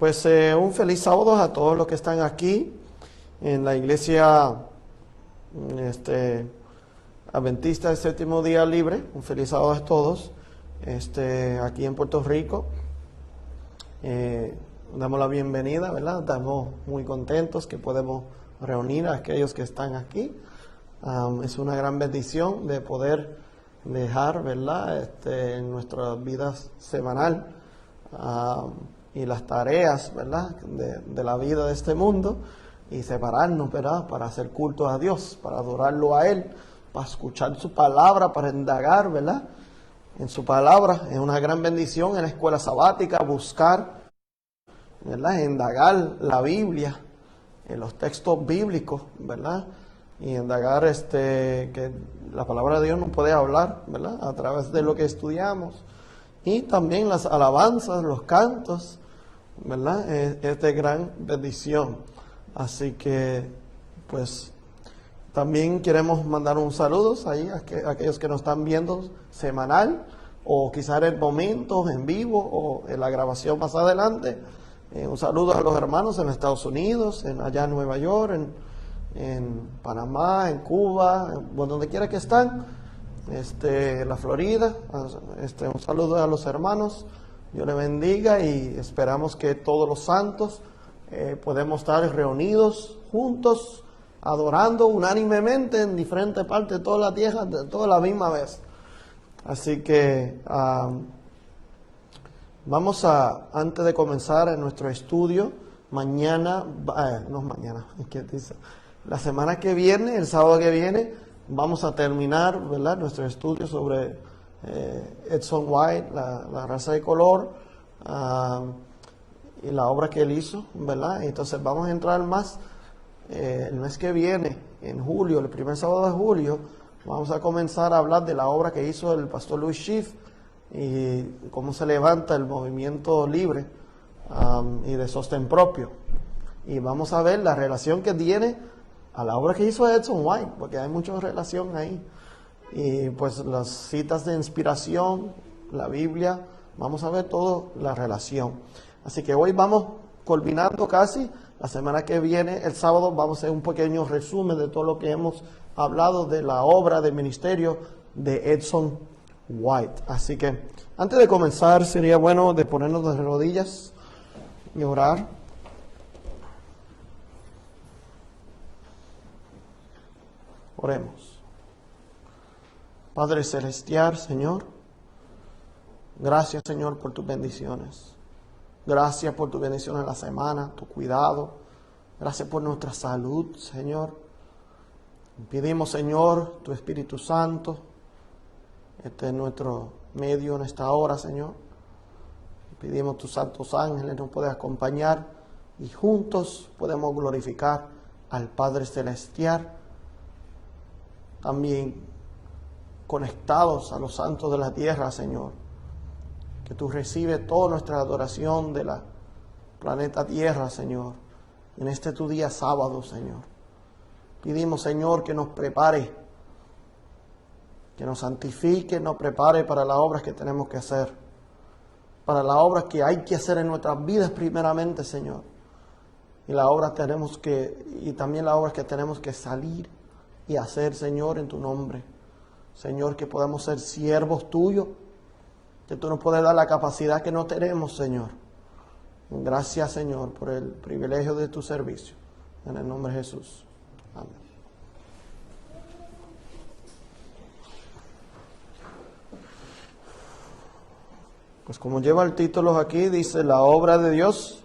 Pues un feliz sábado a todos los que están aquí en la iglesia Adventista del Séptimo Día Libre. Un feliz sábado a todos aquí en Puerto Rico. Damos la bienvenida, ¿verdad? Estamos muy contentos que podemos reunir a aquellos que están aquí. Es una gran bendición de poder dejar, ¿verdad? En nuestra vida semanal y las tareas, ¿verdad? De la vida de este mundo y separarnos, ¿verdad? Para hacer culto a Dios, para adorarlo a Él, para escuchar su palabra, para indagar, ¿verdad? En su palabra. Es una gran bendición en la escuela sabática buscar, ¿verdad? Indagar la Biblia, en los textos bíblicos, ¿verdad? Y indagar que la palabra de Dios nos puede hablar, ¿verdad? A través de lo que estudiamos. Y también las alabanzas, los cantos, ¿verdad? Es de gran bendición. Así que, pues, también queremos mandar un saludo ahí a aquellos que nos están viendo semanal, o quizás en momentos en vivo, o en la grabación más adelante. Un saludo a los hermanos en Estados Unidos, allá en Nueva York, en Panamá, en Cuba, donde quiera que están. La Florida, un saludo a los hermanos, Dios les bendiga y esperamos que todos los santos podemos estar reunidos juntos, adorando unánimemente en diferentes partes de toda la tierra, de toda la misma vez. Así que vamos antes de comenzar nuestro estudio, la semana que viene, el sábado que viene, vamos a terminar, ¿verdad? Nuestro estudio sobre Edson White, la raza de color, y la obra que él hizo, ¿verdad? Entonces vamos a entrar más el mes que viene, en julio, el primer sábado de julio, vamos a comenzar a hablar de la obra que hizo el pastor Louis Schiff y cómo se levanta el movimiento libre y de sostén propio. Y vamos a ver la relación que tiene a la obra que hizo Edson White, porque hay mucha relación ahí. Y pues las citas de inspiración, la Biblia, vamos a ver toda la relación. Así que hoy vamos culminando casi. La semana que viene, el sábado, vamos a hacer un pequeño resumen de todo lo que hemos hablado de la obra de ministerio de Edson White. Así que antes de comenzar, sería bueno de ponernos de rodillas y orar. Oremos. Padre Celestial, Señor, gracias, Señor, por tus bendiciones. Gracias por tu bendición en la semana, tu cuidado. Gracias por nuestra salud, Señor. Pedimos, Señor, tu Espíritu Santo, en nuestro medio en esta hora, Señor. Pedimos tus santos ángeles nos puedan acompañar y juntos podemos glorificar al Padre Celestial. También conectados a los santos de la tierra, Señor. Que tú recibes toda nuestra adoración de la planeta Tierra, Señor. En este tu día sábado, Señor. Pedimos, Señor, que nos prepare, que nos santifique, nos prepare para las obras que tenemos que hacer. Para las obras que hay que hacer en nuestras vidas primeramente, Señor. Y también las obras que tenemos que salir y hacer, Señor, en tu nombre. Señor, que podamos ser siervos tuyos, que tú nos puedes dar la capacidad que no tenemos, Señor. Gracias, Señor, por el privilegio de tu servicio. En el nombre de Jesús. Amén. Pues como lleva el título aquí, dice la obra de Dios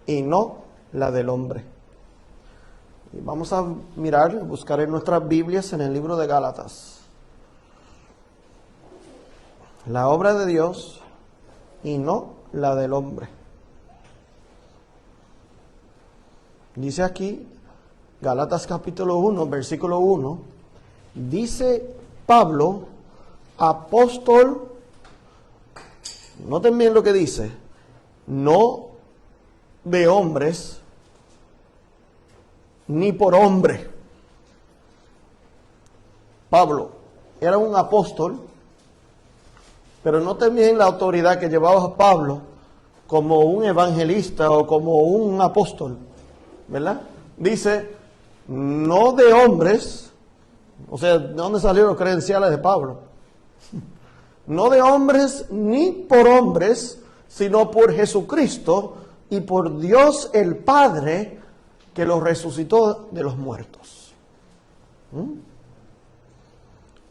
y no la del hombre. Y vamos a buscar en nuestras Biblias en el libro de Gálatas. La obra de Dios y no la del hombre. Dice aquí, Gálatas capítulo 1, versículo 1, dice Pablo, apóstol, noten bien lo que dice, no de hombres, ni por hombre. Pablo era un apóstol, pero noten bien la autoridad que llevaba a Pablo como un evangelista o como un apóstol, ¿verdad? Dice, no de hombres, o sea, ¿de dónde salieron los credenciales de Pablo? No de hombres ni por hombres, sino por Jesucristo y por Dios el Padre, que los resucitó de los muertos.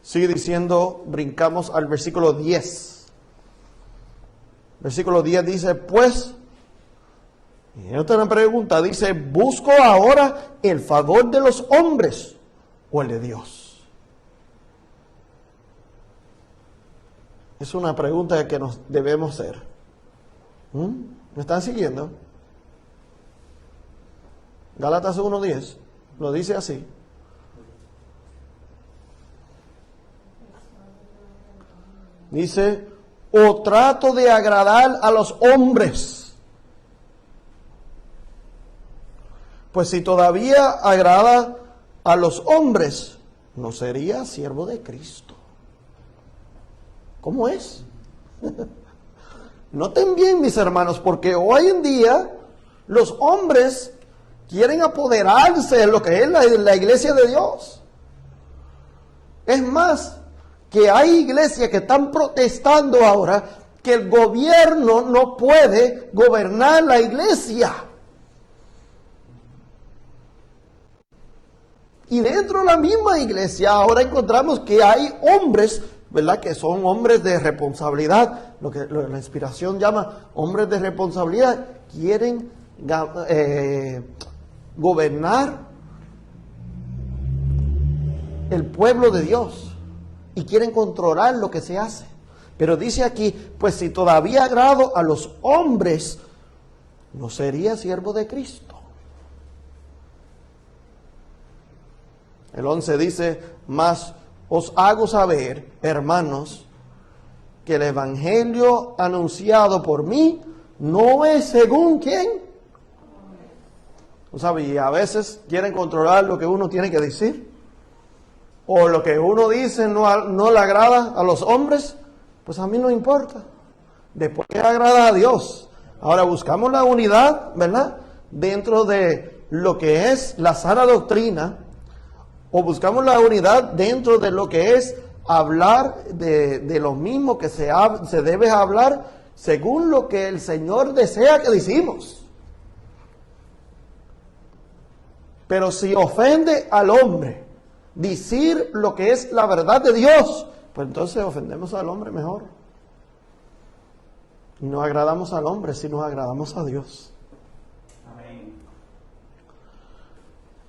Sigue diciendo, brincamos al versículo 10. Versículo 10 dice, pues, y esta es una pregunta, dice, ¿busco ahora el favor de los hombres o el de Dios? Es una pregunta que nos debemos hacer. ¿Me están siguiendo? Gálatas 1:10 lo dice así. Dice, o trato de agradar a los hombres. Pues si todavía agrada a los hombres, no sería siervo de Cristo. ¿Cómo es? Noten bien, mis hermanos, porque hoy en día los hombres quieren apoderarse de lo que es la iglesia de Dios. Es más, que hay iglesias que están protestando ahora que el gobierno no puede gobernar la iglesia. Y dentro de la misma iglesia ahora encontramos que hay hombres, ¿verdad? Que son hombres de responsabilidad, lo que la inspiración llama hombres de responsabilidad, quieren gobernar el pueblo de Dios. Y quieren controlar lo que se hace. Pero dice aquí, pues si todavía agrado a los hombres, no sería siervo de Cristo. El 11 dice, mas os hago saber, hermanos, que el evangelio anunciado por mí no es según ¿quién? ¿No sabe? Y a veces quieren controlar lo que uno tiene que decir. O lo que uno dice no le agrada a los hombres, pues a mí no importa. Después agrada a Dios. Ahora buscamos la unidad, ¿verdad? Dentro de lo que es la sana doctrina, o buscamos la unidad dentro de lo que es hablar de lo mismo que se debe hablar según lo que el Señor desea que decimos. Pero si ofende al hombre decir lo que es la verdad de Dios, pues entonces ofendemos al hombre mejor. Y no agradamos al hombre, sino agradamos a Dios. Amén.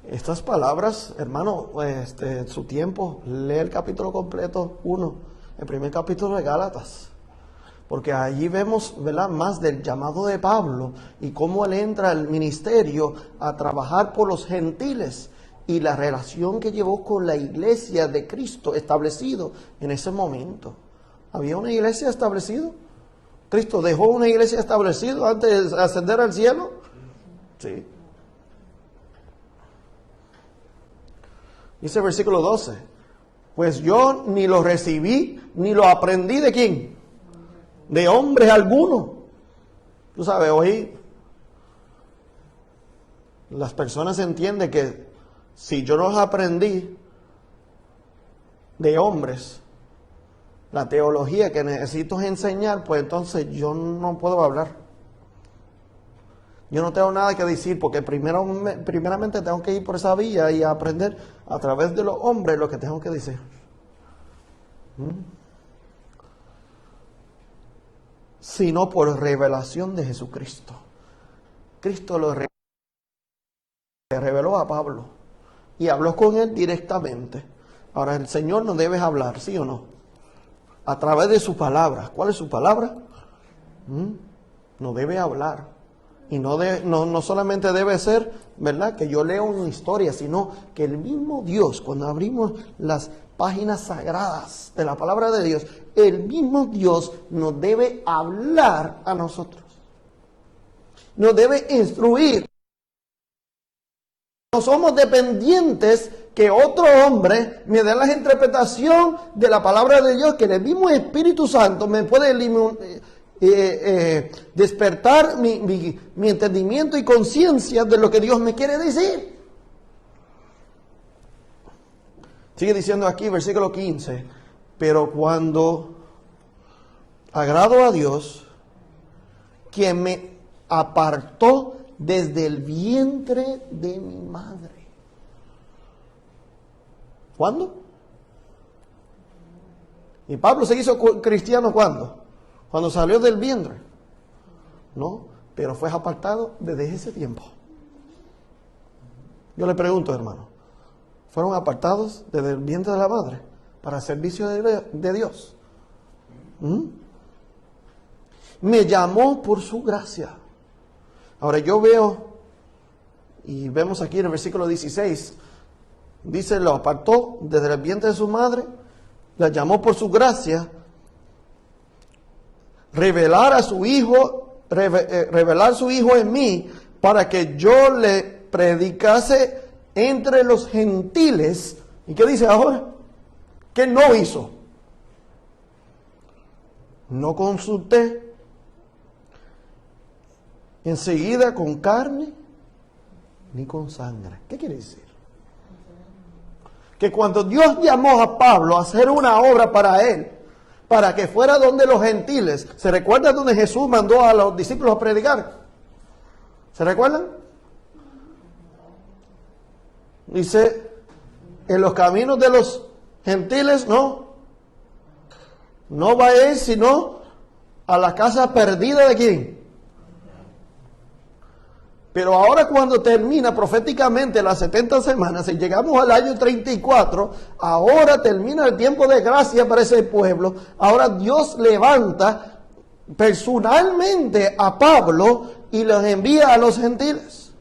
Estas palabras, hermano, en su tiempo, lee el capítulo completo 1, el primer capítulo de Gálatas. Porque allí vemos, ¿verdad?, más del llamado de Pablo y cómo él entra al ministerio a trabajar por los gentiles. Y la relación que llevó con la iglesia de Cristo establecido en ese momento. ¿Había una iglesia establecida? ¿Cristo dejó una iglesia establecida antes de ascender al cielo? Sí. Dice el versículo 12. Pues yo ni lo recibí, ni lo aprendí ¿de quién? De hombre alguno. Tú sabes, hoy las personas entienden que si yo no aprendí de hombres la teología que necesito enseñar, pues entonces yo no puedo hablar. Yo no tengo nada que decir porque primeramente tengo que ir por esa vía y aprender a través de los hombres lo que tengo que decir. Sino por revelación de Jesucristo. Cristo lo reveló a Pablo. Y habló con él directamente. Ahora el Señor nos debe hablar, ¿sí o no? A través de su palabra. ¿Cuál es su palabra? Nos debe hablar. Y no solamente debe ser, ¿verdad?, que yo leo una historia, sino que el mismo Dios, cuando abrimos las páginas sagradas de la palabra de Dios, el mismo Dios nos debe hablar a nosotros. Nos debe instruir. No somos dependientes que otro hombre me dé la interpretación de la palabra de Dios, que el mismo Espíritu Santo me puede despertar mi entendimiento y conciencia de lo que Dios me quiere decir. Sigue diciendo aquí, versículo 15, pero cuando agrado a Dios, quien me apartó desde el vientre de mi madre. ¿Cuándo? Y Pablo se hizo cristiano ¿cuándo? Cuando salió del vientre. No, pero fue apartado desde ese tiempo. Yo le pregunto, hermano, ¿fueron apartados desde el vientre de la madre para servicio de Dios? Me llamó por su gracia. Ahora yo veo, y vemos aquí en el versículo 16, dice, lo apartó desde el vientre de su madre, la llamó por su gracia, revelar su hijo en mí, para que yo le predicase entre los gentiles. ¿Y qué dice ahora? ¿Qué no hizo? No consulté enseguida con carne ni con sangre. ¿Qué quiere decir? Que cuando Dios llamó a Pablo a hacer una obra para él, para que fuera donde los gentiles, ¿se recuerdan donde Jesús mandó a los discípulos a predicar? ¿Se recuerdan? Dice, en los caminos de los gentiles no vayáis sino a la casa perdida de quién. Pero ahora cuando termina proféticamente las 70 semanas y llegamos al año 34, ahora termina el tiempo de gracia para ese pueblo. Ahora Dios levanta personalmente a Pablo y los envía a los gentiles.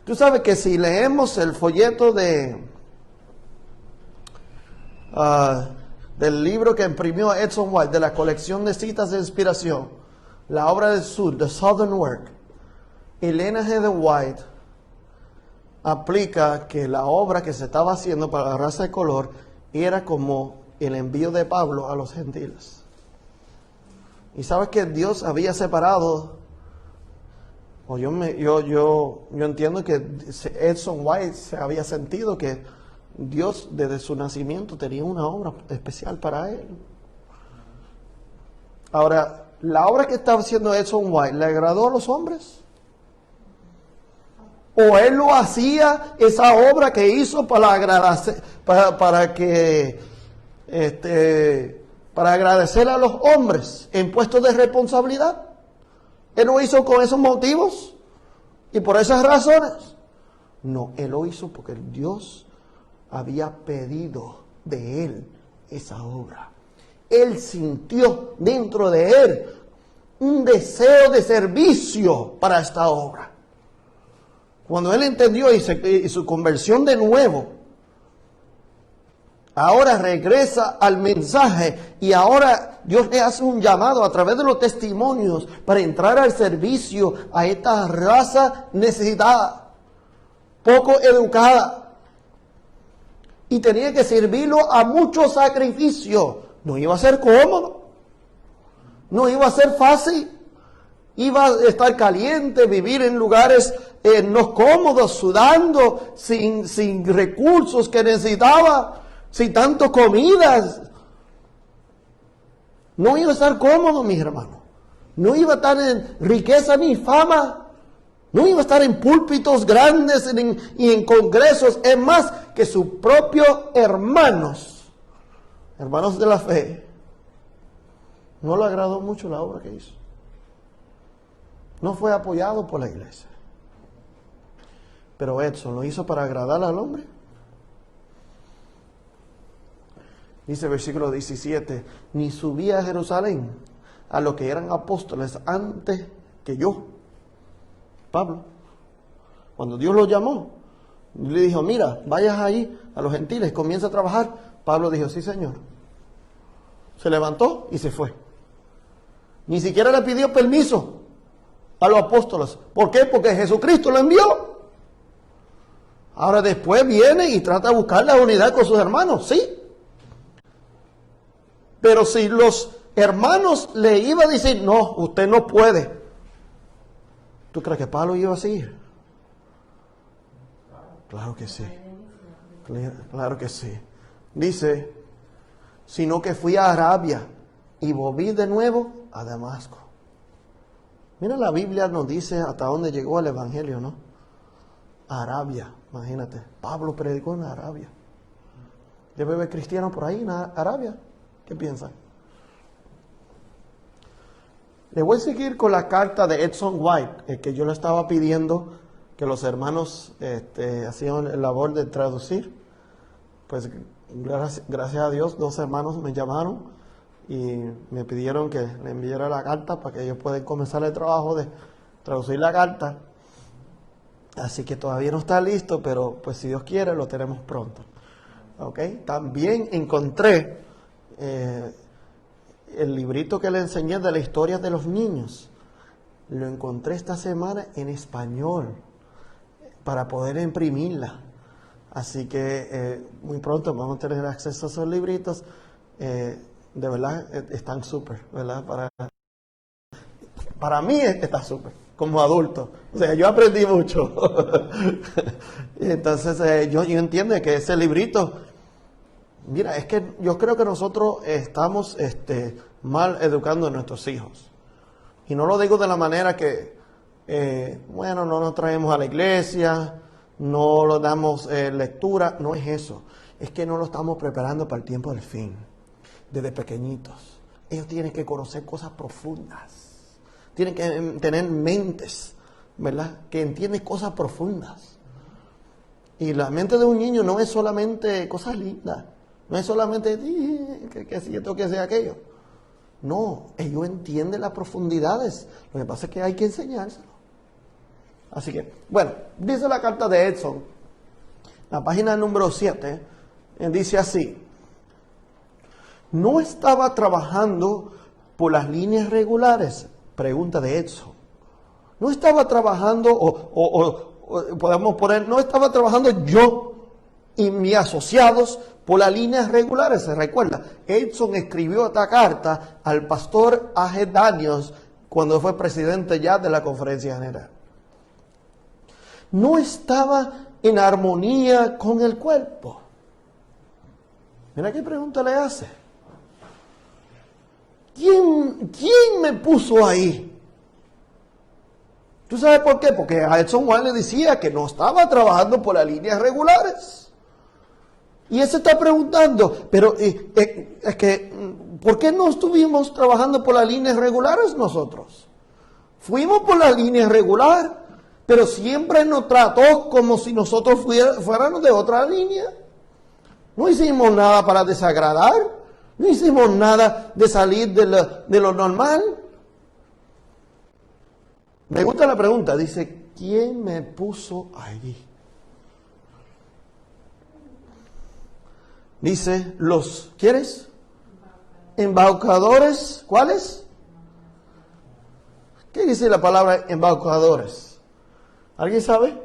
Tú sabes que si leemos el folleto del libro que imprimió Edson White, de la colección de citas de inspiración, la obra del sur, The Southern Work, Elena G. White aplica que la obra que se estaba haciendo para la raza de color era como el envío de Pablo a los gentiles. Y sabes que Dios había separado, o yo entiendo que Edson White se había sentido que Dios desde su nacimiento tenía una obra especial para él. Ahora, la obra que estaba haciendo Edson White, ¿le agradó a los hombres? ¿O él lo hacía, esa obra que hizo para agradecer, para agradecer a los hombres en puestos de responsabilidad? ¿Él lo hizo con esos motivos y por esas razones? No, él lo hizo porque Dios había pedido de él esa obra. Él sintió dentro de él un deseo de servicio para esta obra. Cuando él entendió y su conversión de nuevo, ahora regresa al mensaje y ahora Dios le hace un llamado a través de los testimonios para entrar al servicio a esta raza necesitada, poco educada, y tenía que servirlo a mucho sacrificio. No iba a ser cómodo, no iba a ser fácil. Iba a estar caliente, vivir en lugares no cómodos, sudando, sin recursos que necesitaba, sin tanto comidas. No iba a estar cómodo, mis hermanos. No iba a estar en riqueza ni fama. No iba a estar en púlpitos grandes y en congresos. Es más, que sus propios hermanos de la fe, no le agradó mucho la obra que hizo. No fue apoyado por la iglesia. Pero Edson lo hizo para agradar al hombre. Dice el versículo 17, ni subí a Jerusalén a los que eran apóstoles antes que yo. Pablo, cuando Dios lo llamó, le dijo, mira, vayas ahí a los gentiles, comienza a trabajar. Pablo dijo, sí, Señor. Se levantó y se fue. Ni siquiera le pidió permiso a los apóstoles. ¿Por qué? Porque Jesucristo lo envió. Ahora después viene y trata de buscar la unidad con sus hermanos, sí. Pero si los hermanos le iba a decir, no, usted no puede. ¿Tú crees que Pablo iba a seguir? Claro que sí. Claro que sí. Dice, sino que fui a Arabia y volví de nuevo a Damasco. Mira, la Biblia nos dice hasta dónde llegó el Evangelio, ¿no? Arabia, imagínate. Pablo predicó en Arabia. ¿Debe haber cristianos por ahí en Arabia? ¿Qué piensan? Le voy a seguir con la carta de Edson White, que yo le estaba pidiendo que los hermanos hacían el labor de traducir. Pues gracias a Dios, 2 hermanos me llamaron y me pidieron que le enviara la carta para que ellos puedan comenzar el trabajo de traducir la carta. Así que todavía no está listo, pero pues si Dios quiere lo tenemos pronto. ¿Okay? También encontré el librito que le enseñé de la historia de los niños. Lo encontré esta semana en español para poder imprimirla. Así que muy pronto vamos a tener acceso a esos libritos. De verdad están súper, ¿verdad? Para mí está súper, como adulto. O sea, yo aprendí mucho. Entonces yo entiendo que ese librito, mira, es que yo creo que nosotros estamos mal educando a nuestros hijos. Y no lo digo de la manera que, bueno, no nos traemos a la iglesia, no lo damos lectura, no es eso. Es que no lo estamos preparando para el tiempo del fin, desde pequeñitos. Ellos tienen que conocer cosas profundas, tienen que tener mentes, ¿verdad? Que entienden cosas profundas. Y la mente de un niño no es solamente cosas lindas, no es solamente que si esto, que sea aquello. No, ellos entienden las profundidades. Lo que pasa es que hay que enseñárselo. Así que, bueno, dice la carta de Edson, la página número 7, dice así: no estaba trabajando por las líneas regulares. Pregunta de Edson. No estaba trabajando, o podemos poner, no estaba trabajando yo y mis asociados por las líneas regulares. Se recuerda, Edson escribió esta carta al pastor A.G. Daniels cuando fue presidente ya de la Conferencia General. No estaba en armonía con el cuerpo. Mira qué pregunta le hace. ¿Quién me puso ahí? ¿Tú sabes por qué? Porque a Edson White le decía que no estaba trabajando por las líneas regulares. Y él se está preguntando, pero es que, ¿por qué no estuvimos trabajando por las líneas regulares nosotros? Fuimos por las líneas regulares, pero siempre nos trató como si nosotros fuéramos de otra línea. No hicimos nada para desagradar, no hicimos nada de salir de lo normal. Me gusta la pregunta, dice, ¿quién me puso allí? Dice, ¿quieres? Embaucadores, ¿cuáles? ¿Qué dice la palabra embaucadores? ¿Alguien sabe?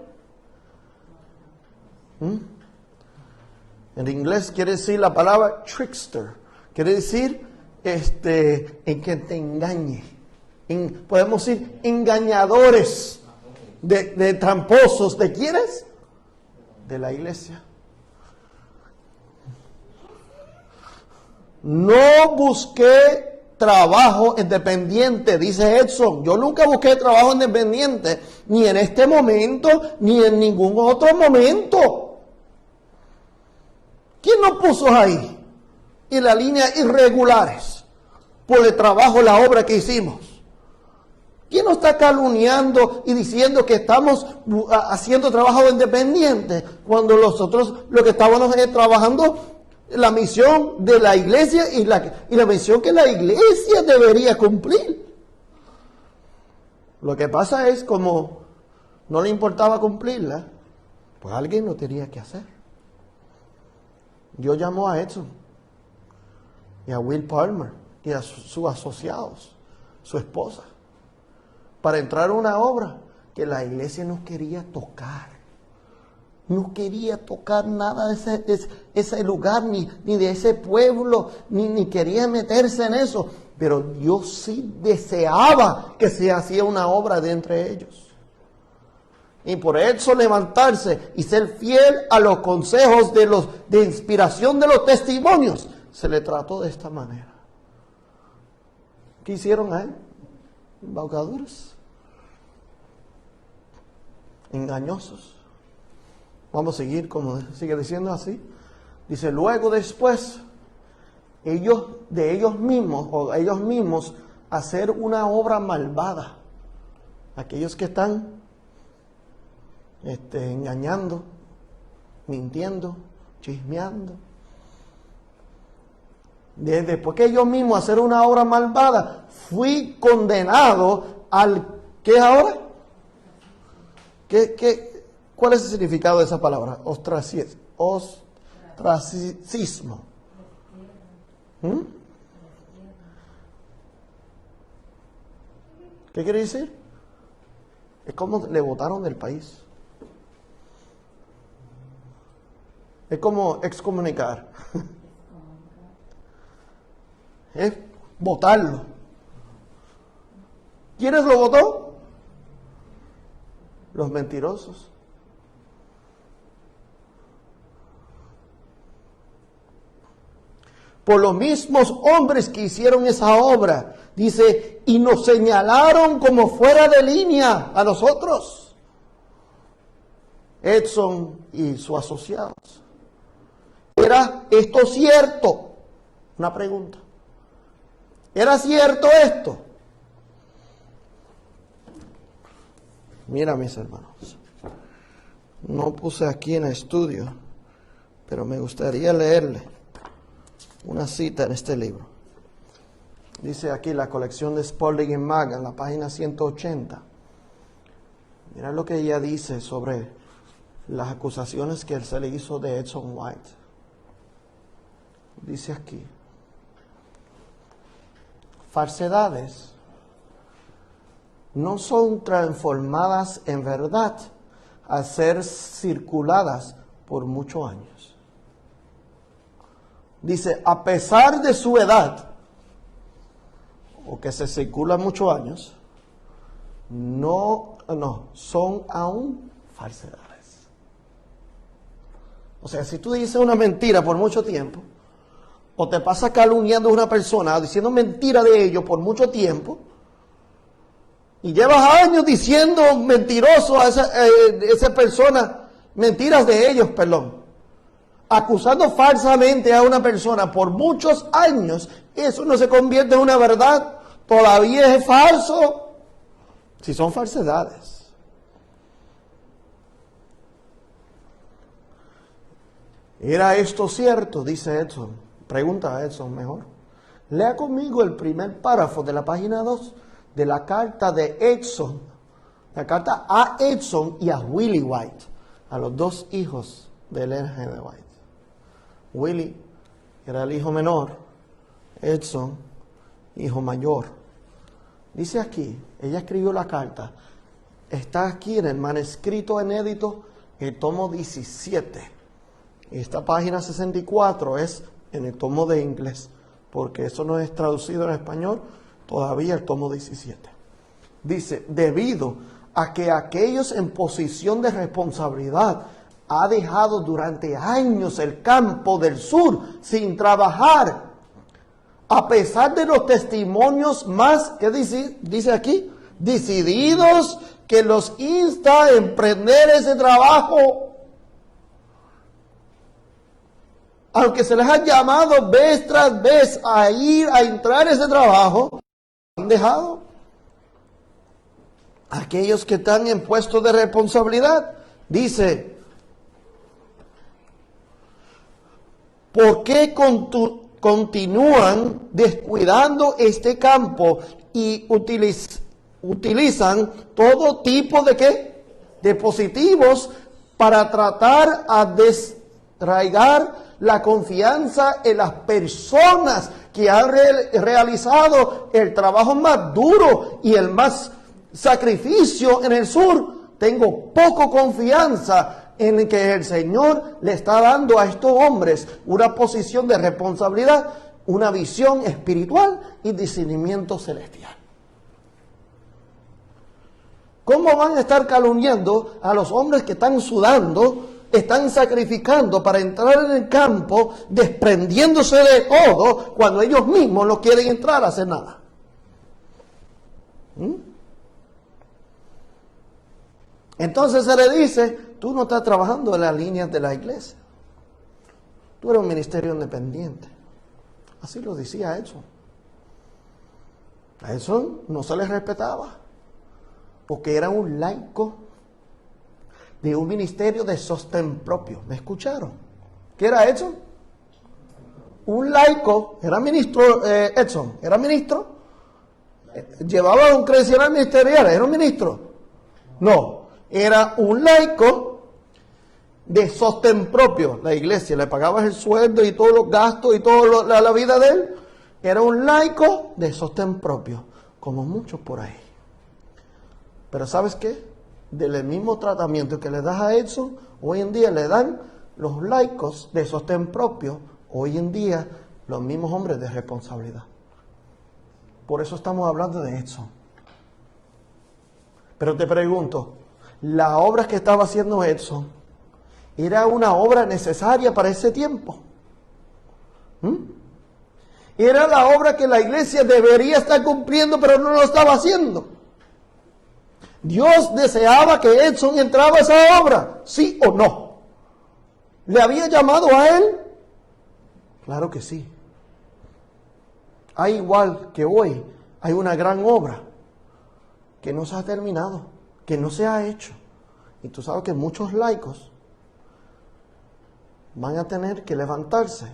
En inglés quiere decir la palabra trickster. Quiere decir en que te engañe. Podemos decir engañadores, de tramposos. ¿De quiénes? De la iglesia. No busqué trabajo independiente, dice Edson. Yo nunca busqué trabajo independiente, ni en este momento, ni en ningún otro momento. ¿Quién nos puso ahí? En la línea irregulares, por el trabajo, la obra que hicimos. ¿Quién nos está calumniando y diciendo que estamos haciendo trabajo independiente cuando nosotros lo que estábamos es trabajando la misión de la iglesia y la misión que la iglesia debería cumplir? Lo que pasa es, como no le importaba cumplirla, pues alguien lo tenía que hacer. Dios llamó a Edson y a Will Palmer y a sus asociados, su esposa, para entrar a una obra que la iglesia no quería tocar. No quería tocar nada de ese lugar, ni de ese pueblo, ni quería meterse en eso. pero Dios sí deseaba que se hacía una obra de entre ellos. Y por eso levantarse y ser fiel a los consejos de inspiración de los testimonios, se le trató de esta manera. ¿Qué hicieron a él? Embaucadores, engañosos. Vamos a seguir, como sigue diciendo así. Dice, luego después, ellos mismos hacer una obra malvada. Aquellos que están engañando, mintiendo, chismeando. Después que ellos mismos hacer una obra malvada, fui condenado al, ¿qué ahora? ¿Cuál es el significado de esa palabra? Ostracismo. ¿Qué quiere decir? Es como le botaron del país. Es como excomunicar. Es votarlo. ¿Quiénes lo votó? Los mentirosos. Por los mismos hombres que hicieron esa obra, dice, y nos señalaron como fuera de línea a nosotros, Edson y sus asociados. ¿Era esto cierto? Una pregunta. ¿Era cierto esto? Mira, mis hermanos, no puse aquí en el estudio, pero me gustaría leerle una cita en este libro. Dice aquí la colección de Spalding y Mag, en la página 180. Mira lo que ella dice sobre las acusaciones que se le hizo de Edson White. Dice aquí, falsedades no son transformadas en verdad al ser circuladas por muchos años. Dice, a pesar de su edad, o que se circula muchos años, no, son aún falsedades. O sea, si tú dices una mentira por mucho tiempo, o te pasas calumniando a una persona, diciendo mentira de ellos por mucho tiempo, y llevas años diciendo mentiroso a esa persona, mentiras de ellos, perdón, acusando falsamente a una persona por muchos años, eso no se convierte en una verdad, todavía es falso, si son falsedades. ¿Era esto cierto? Dice Edson. Pregunta a Edson mejor. Lea conmigo el primer párrafo de la página 2 de la carta de Edson, la carta a Edson y a Willie White, a los dos hijos de Ellen G. White. Willie era el hijo menor, Edson, hijo mayor. Dice aquí, ella escribió la carta, está aquí en el manuscrito inédito, el tomo 17. Esta página 64 es en el tomo de inglés, porque eso no es traducido en español, todavía el tomo 17. Dice, debido a que aquellos en posición de responsabilidad ha dejado durante años el campo del sur sin trabajar, a pesar de los testimonios más, ¿qué dice aquí? Decididos que los insta a emprender ese trabajo. Aunque se les ha llamado vez tras vez a ir a entrar en ese trabajo, han dejado. Aquellos que están en puestos de responsabilidad, dice, ¿por qué continúan descuidando este campo y utilizan todo tipo de ¿qué? De positivos para tratar a desarraigar la confianza en las personas que han realizado el trabajo más duro y el más sacrificio en el sur? Tengo poco confianza en que el Señor le está dando a estos hombres una posición de responsabilidad una visión espiritual y discernimiento celestial. ¿Cómo van a estar calumniando a los hombres que están sudando, están sacrificando para entrar en el campo, desprendiéndose de todo, cuando ellos mismos no quieren entrar a hacer nada? Entonces se le dice, tú no estás trabajando en las líneas de la iglesia. Tú eres un ministerio independiente. Así lo decía Edson. A Edson no se le respetaba, porque era un laico de un ministerio de sostén propio. ¿Me escucharon? ¿Qué era Edson? Un laico, era ministro, Edson, era ministro. Llevaba un credencial ministerial, era un ministro. No, era un laico de sostén propio. La iglesia le pagaba el sueldo y todos los gastos y toda la vida de él. Era un laico de sostén propio, como muchos por ahí. Pero ¿sabes qué? Del mismo tratamiento que le das a Edson, hoy en día le dan los laicos de sostén propio, hoy en día los mismos hombres de responsabilidad. Por eso estamos hablando de Edson. Pero te pregunto, ¿la obra que estaba haciendo Edson era una obra necesaria para ese tiempo? Era la obra que la iglesia debería estar cumpliendo, pero no lo estaba haciendo. ¿Dios deseaba que Edson entraba a esa obra? ¿Sí o no? ¿Le había llamado a él? Claro que sí. Hay igual que hoy, hay una gran obra que no se ha terminado, que no se ha hecho. Y tú sabes que muchos laicos van a tener que levantarse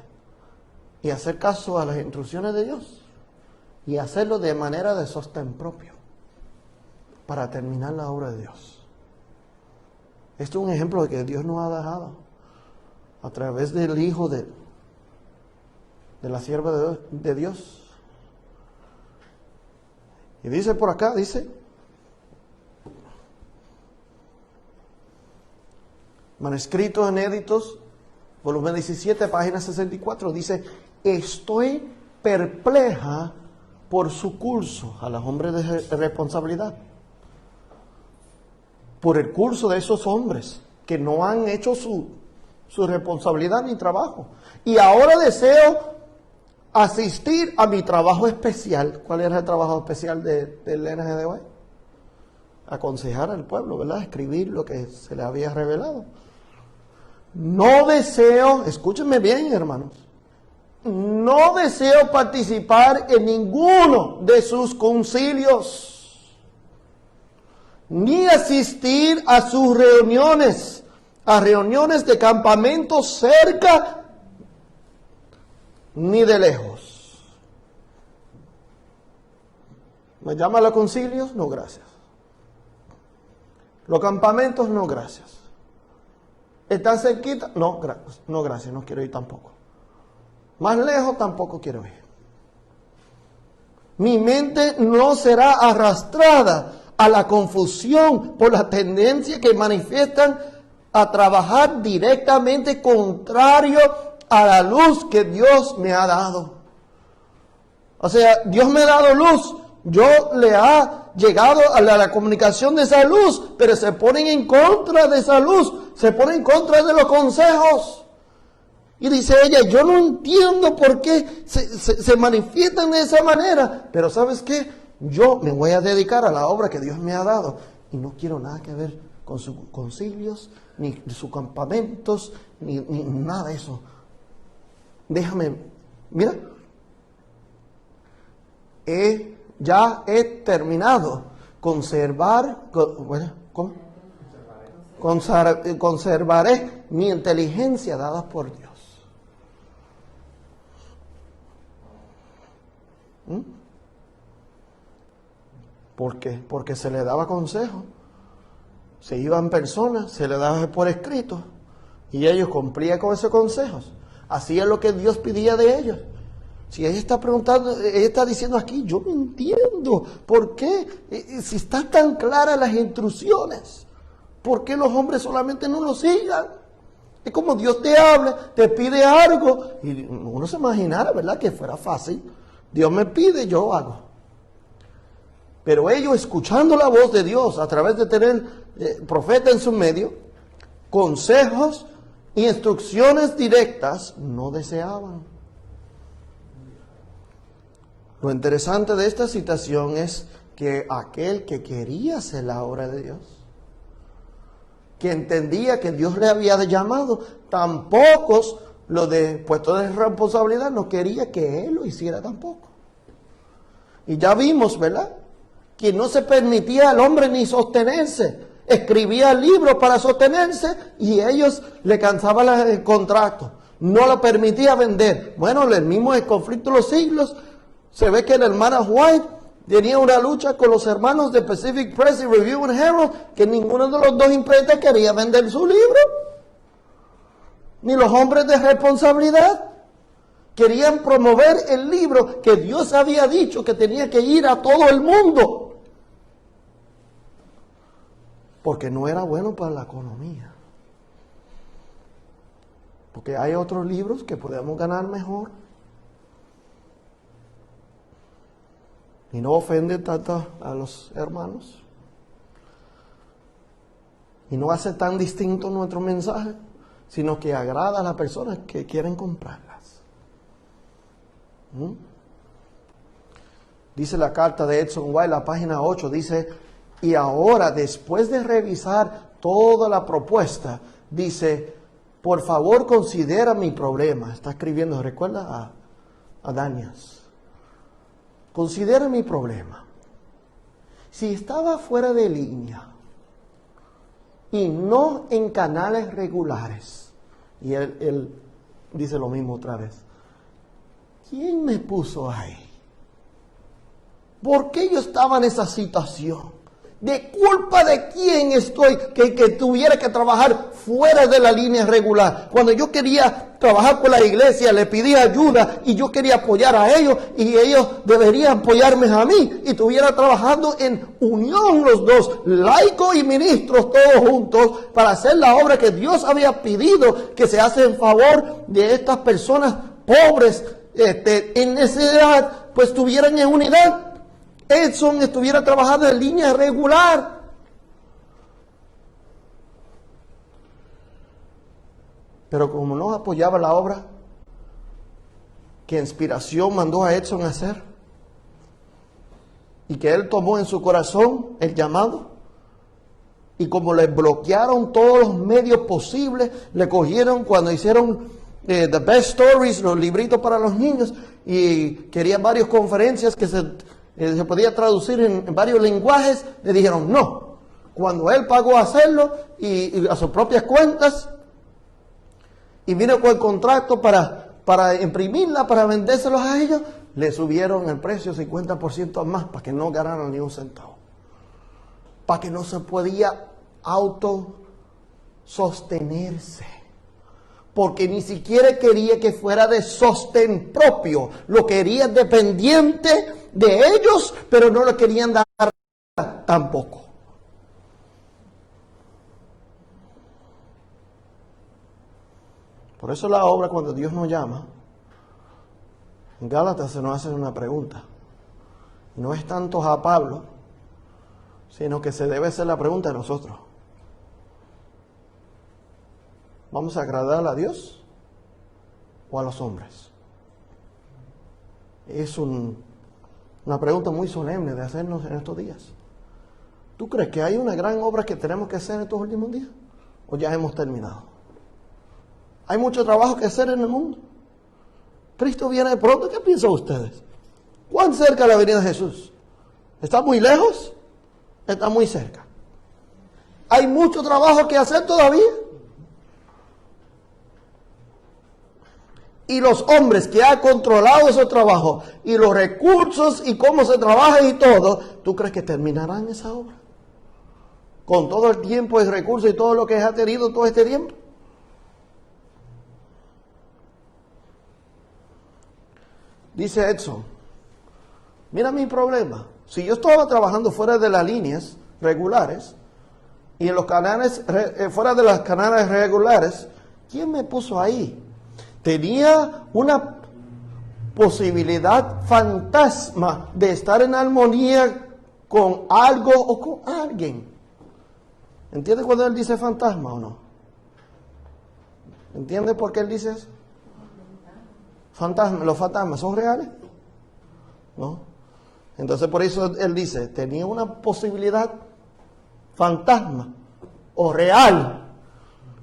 y hacer caso a las instrucciones de Dios y hacerlo de manera de sostén propio para terminar la obra de Dios. Esto es un ejemplo de que Dios nos ha dejado a través del Hijo de la sierva de Dios. Y dice por acá, dice, manuscritos inéditos, volumen 17, página 64, dice, estoy perpleja por su curso, a los hombres de responsabilidad, por el curso de esos hombres que no han hecho su responsabilidad ni trabajo. Y ahora deseo asistir a mi trabajo especial. ¿Cuál era el trabajo especial del NGDY? Aconsejar al pueblo, ¿verdad? Escribir lo que se le había revelado. No deseo, escúchenme bien, hermanos, no deseo participar en ninguno de sus concilios, ni asistir a sus reuniones, a reuniones de campamentos cerca ni de lejos. ¿Me llama a los concilios? No, gracias. Los campamentos, no, gracias. ¿Están cerquita? No, no, gracias, no quiero ir tampoco. Más lejos tampoco quiero ir. Mi mente no será arrastrada a la confusión por la tendencia que manifiestan a trabajar directamente contrario a la luz que Dios me ha dado. O sea, Dios me ha dado luz, yo le ha llegado a la comunicación de esa luz, pero se ponen en contra de esa luz, se ponen en contra de los consejos. Y dice ella, yo no entiendo por qué se manifiestan de esa manera, pero ¿sabes qué? Yo me voy a dedicar a la obra que Dios me ha dado y no quiero nada que ver con sus concilios, ni sus campamentos, ni nada de eso. Déjame, mira, ya he terminado conservaré mi inteligencia dada por Dios. ¿Por qué? Porque se le daba consejo, se iban personas, se le daba por escrito y ellos cumplían con esos consejos, hacían lo que Dios pedía de ellos. Si ella está preguntando, ella está diciendo aquí, yo no entiendo, ¿por qué? Si están tan claras las instrucciones, ¿por qué los hombres solamente no lo sigan? Es como Dios te habla, te pide algo, y uno se imaginara, ¿verdad?, que fuera fácil. Dios me pide, yo hago. Pero ellos, escuchando la voz de Dios a través de tener profeta en su medio, consejos e instrucciones directas, no deseaban. Lo interesante de esta citación es que aquel que quería hacer la obra de Dios, que entendía que Dios le había llamado, tampoco lo de puesto de responsabilidad no quería que él lo hiciera tampoco. Y ya vimos, ¿verdad?, que no se permitía al hombre ni sostenerse. Escribía libros para sostenerse y ellos le cansaban el contrato. No lo permitía vender. Bueno, el mismo el conflicto de los siglos, se ve que la hermana White tenía una lucha con los hermanos de Pacific Press y Review and Herald, que ninguno de los dos imprentas quería vender su libro. Ni los hombres de responsabilidad querían promover el libro que Dios había dicho que tenía que ir a todo el mundo, porque no era bueno para la economía. Porque hay otros libros que podemos ganar mejor. Y no ofende tanto a los hermanos. Y no hace tan distinto nuestro mensaje, sino que agrada a las personas que quieren comprarlas. Dice la carta de Edson White, la página 8, dice, y ahora, después de revisar toda la propuesta, dice, por favor considera mi problema. Está escribiendo, recuerda a Daniels. Considera mi problema. Si estaba fuera de línea y no en canales regulares, y él dice lo mismo otra vez, ¿quién me puso ahí? ¿Por qué yo estaba en esa situación? ¿De culpa de quién estoy que tuviera que trabajar fuera de la línea regular? Cuando yo quería trabajar con la iglesia, le pedí ayuda y yo quería apoyar a ellos y ellos deberían apoyarme a mí. Y estuviera trabajando en unión los dos, laicos y ministros todos juntos, para hacer la obra que Dios había pedido que se hace en favor de estas personas pobres en necesidad, pues estuvieran en unidad. Edson estuviera trabajando en línea regular. Pero como no apoyaba la obra que Inspiración mandó a Edson a hacer, y que él tomó en su corazón el llamado, y como le bloquearon todos los medios posibles, le cogieron cuando hicieron The Best Stories, los libritos para los niños, y querían varias conferencias que se podía traducir en varios lenguajes, le dijeron no. Cuando él pagó a hacerlo y a sus propias cuentas, y vino con el contrato para imprimirla, para vendérselos a ellos, le subieron el precio 50% más para que no ganaran ni un centavo. Para que no se podía autosostenerse. Porque ni siquiera quería que fuera de sostén propio, lo quería dependiente de ellos, pero no lo querían dar tampoco. Por eso la obra, cuando Dios nos llama, en Gálatas se nos hace una pregunta. No es tanto a Pablo, sino que se debe hacer la pregunta a nosotros. ¿Vamos a agradar a Dios o a los hombres? Es una pregunta muy solemne de hacernos en estos días. ¿Tú crees que hay una gran obra que tenemos que hacer en estos últimos días? ¿O ya hemos terminado? Hay mucho trabajo que hacer en el mundo. Cristo viene pronto. ¿Qué piensan ustedes? ¿Cuán cerca la venida de Jesús? ¿Está muy lejos? Está muy cerca. ¿Hay mucho trabajo que hacer todavía? Y los hombres que han controlado esos trabajos y los recursos y cómo se trabaja y todo, ¿tú crees que terminarán esa obra? Con todo el tiempo y recursos y todo lo que ha tenido todo este tiempo. Dice Edson, mira mi problema. Si yo estaba trabajando fuera de las líneas regulares y en los canales, fuera de las canales regulares, ¿Quién me puso ahí? Tenía una posibilidad fantasma de estar en armonía con algo o con alguien. ¿Entiende cuando él dice fantasma o no? ¿Entiende por qué él dice eso? Fantasma, ¿los fantasmas son reales? ¿No? Entonces por eso él dice, tenía una posibilidad fantasma o real.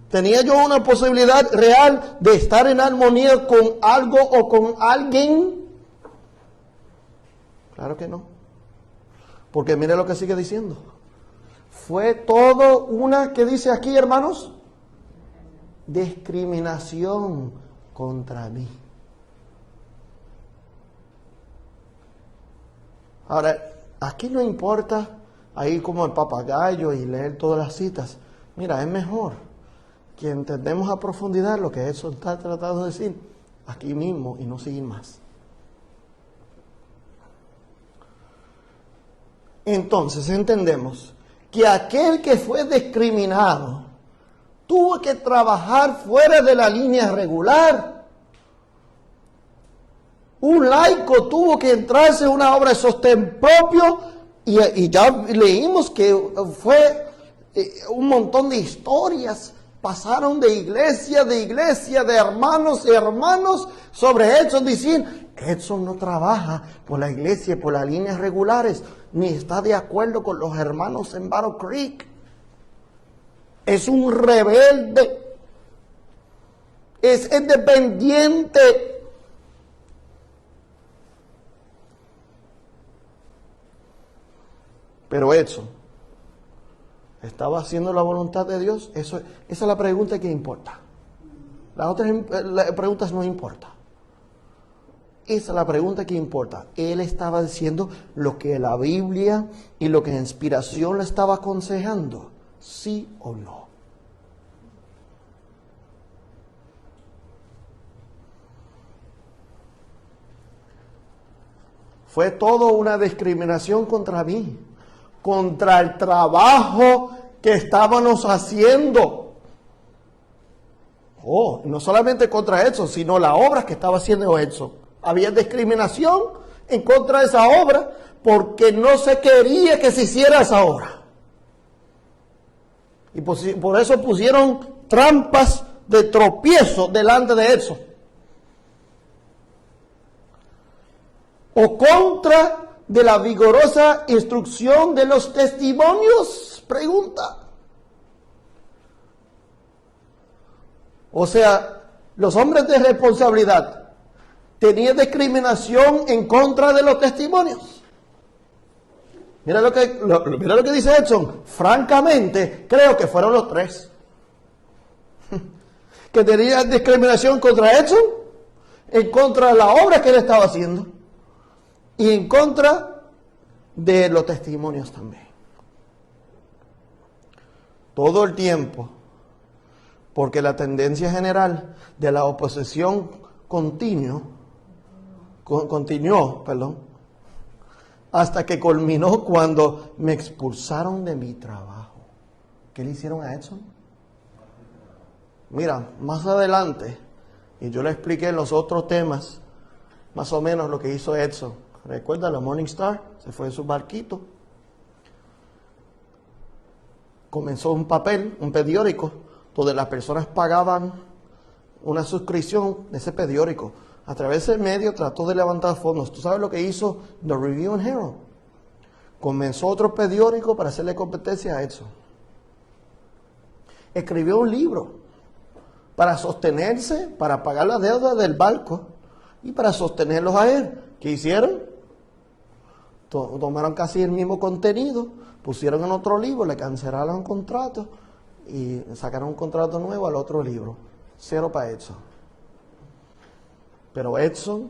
¿Tenía yo una posibilidad real de estar en armonía con algo o con alguien? Claro que no. Porque mire lo que sigue diciendo. Fue todo una, ¿qué dice aquí, hermanos? Discriminación contra mí. Ahora, aquí no importa ahí como el papagayo y leer todas las citas. Mira, es mejor que entendemos a profundidad lo que eso está tratando de decir aquí mismo y no seguir más. Entonces entendemos que aquel que fue discriminado tuvo que trabajar fuera de la línea regular. Un laico tuvo que entrarse en una obra de sostén propio y ya leímos que fue un montón de historias. Pasaron de iglesia, de hermanos y hermanos sobre Edson diciendo, Edson no trabaja por la iglesia, por las líneas regulares, ni está de acuerdo con los hermanos en Battle Creek. Es un rebelde, es independiente. Pero Edson ¿estaba haciendo la voluntad de Dios? Esa es la pregunta que importa. Las otras preguntas no importan. Esa es la pregunta que importa. Él estaba diciendo lo que la Biblia y lo que la inspiración le estaba aconsejando. ¿Sí o no? Fue todo una discriminación contra mí, contra el trabajo que estábamos haciendo. No solamente contra Edson, sino la obra que estaba haciendo Edson. Había discriminación en contra de esa obra porque no se quería que se hiciera esa obra. Y por eso pusieron trampas de tropiezo delante de Edson. O contra de la vigorosa instrucción de los testimonios, pregunta. O sea, los hombres de responsabilidad tenían discriminación en contra de los testimonios. Mira lo que dice Edson. Francamente, creo que fueron los tres. Que tenían discriminación contra Edson, en contra de la obra que él estaba haciendo, y en contra de los testimonios también. Todo el tiempo, porque la tendencia general de la oposición continuó, hasta que culminó cuando me expulsaron de mi trabajo. ¿Qué le hicieron a Edson? Mira, más adelante, y yo le expliqué en los otros temas, más o menos lo que hizo Edson. ¿Recuerda la Morning Star? Se fue en su barquito. Comenzó un periódico, donde las personas pagaban una suscripción de ese periódico. A través del medio trató de levantar fondos. ¿Tú sabes lo que hizo The Review and Herald? Comenzó otro periódico para hacerle competencia a Edson. Escribió un libro para sostenerse, para pagar la deuda del barco y para sostenerlos a él. ¿Qué hicieron? Tomaron casi el mismo contenido, pusieron en otro libro, le cancelaron el contrato y sacaron un contrato nuevo al otro libro. 0 para Edson. Pero Edson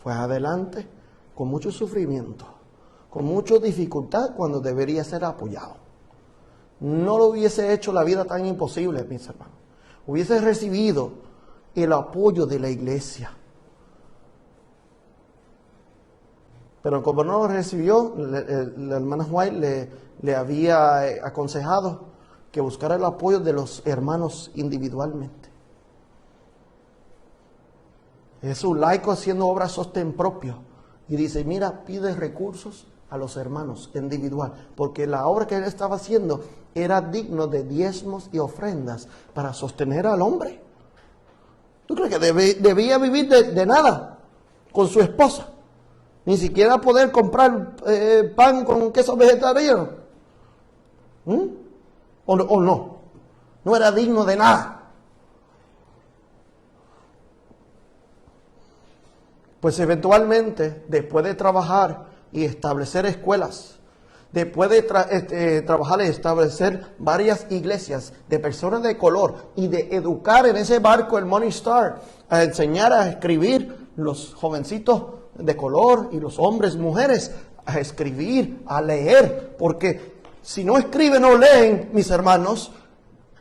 fue adelante con mucho sufrimiento, con mucha dificultad cuando debería ser apoyado. No lo hubiese hecho la vida tan imposible, mis hermanos. Hubiese recibido el apoyo de la iglesia. Pero como no lo recibió, la hermana White le había aconsejado que buscara el apoyo de los hermanos individualmente. Es un laico haciendo obra sostén propio. Y dice, mira, pide recursos a los hermanos individual. Porque la obra que él estaba haciendo era digno de diezmos y ofrendas para sostener al hombre. ¿Tú crees que debía vivir de nada con su esposa? Ni siquiera poder comprar pan con queso vegetariano. ¿O no? No era digno de nada. Pues eventualmente, después de trabajar y establecer escuelas, después de trabajar y establecer varias iglesias de personas de color y de educar en ese barco el Morning Star, a enseñar a escribir los jovencitos de color y los hombres, mujeres, a escribir, a leer, porque si no escriben o leen, mis hermanos,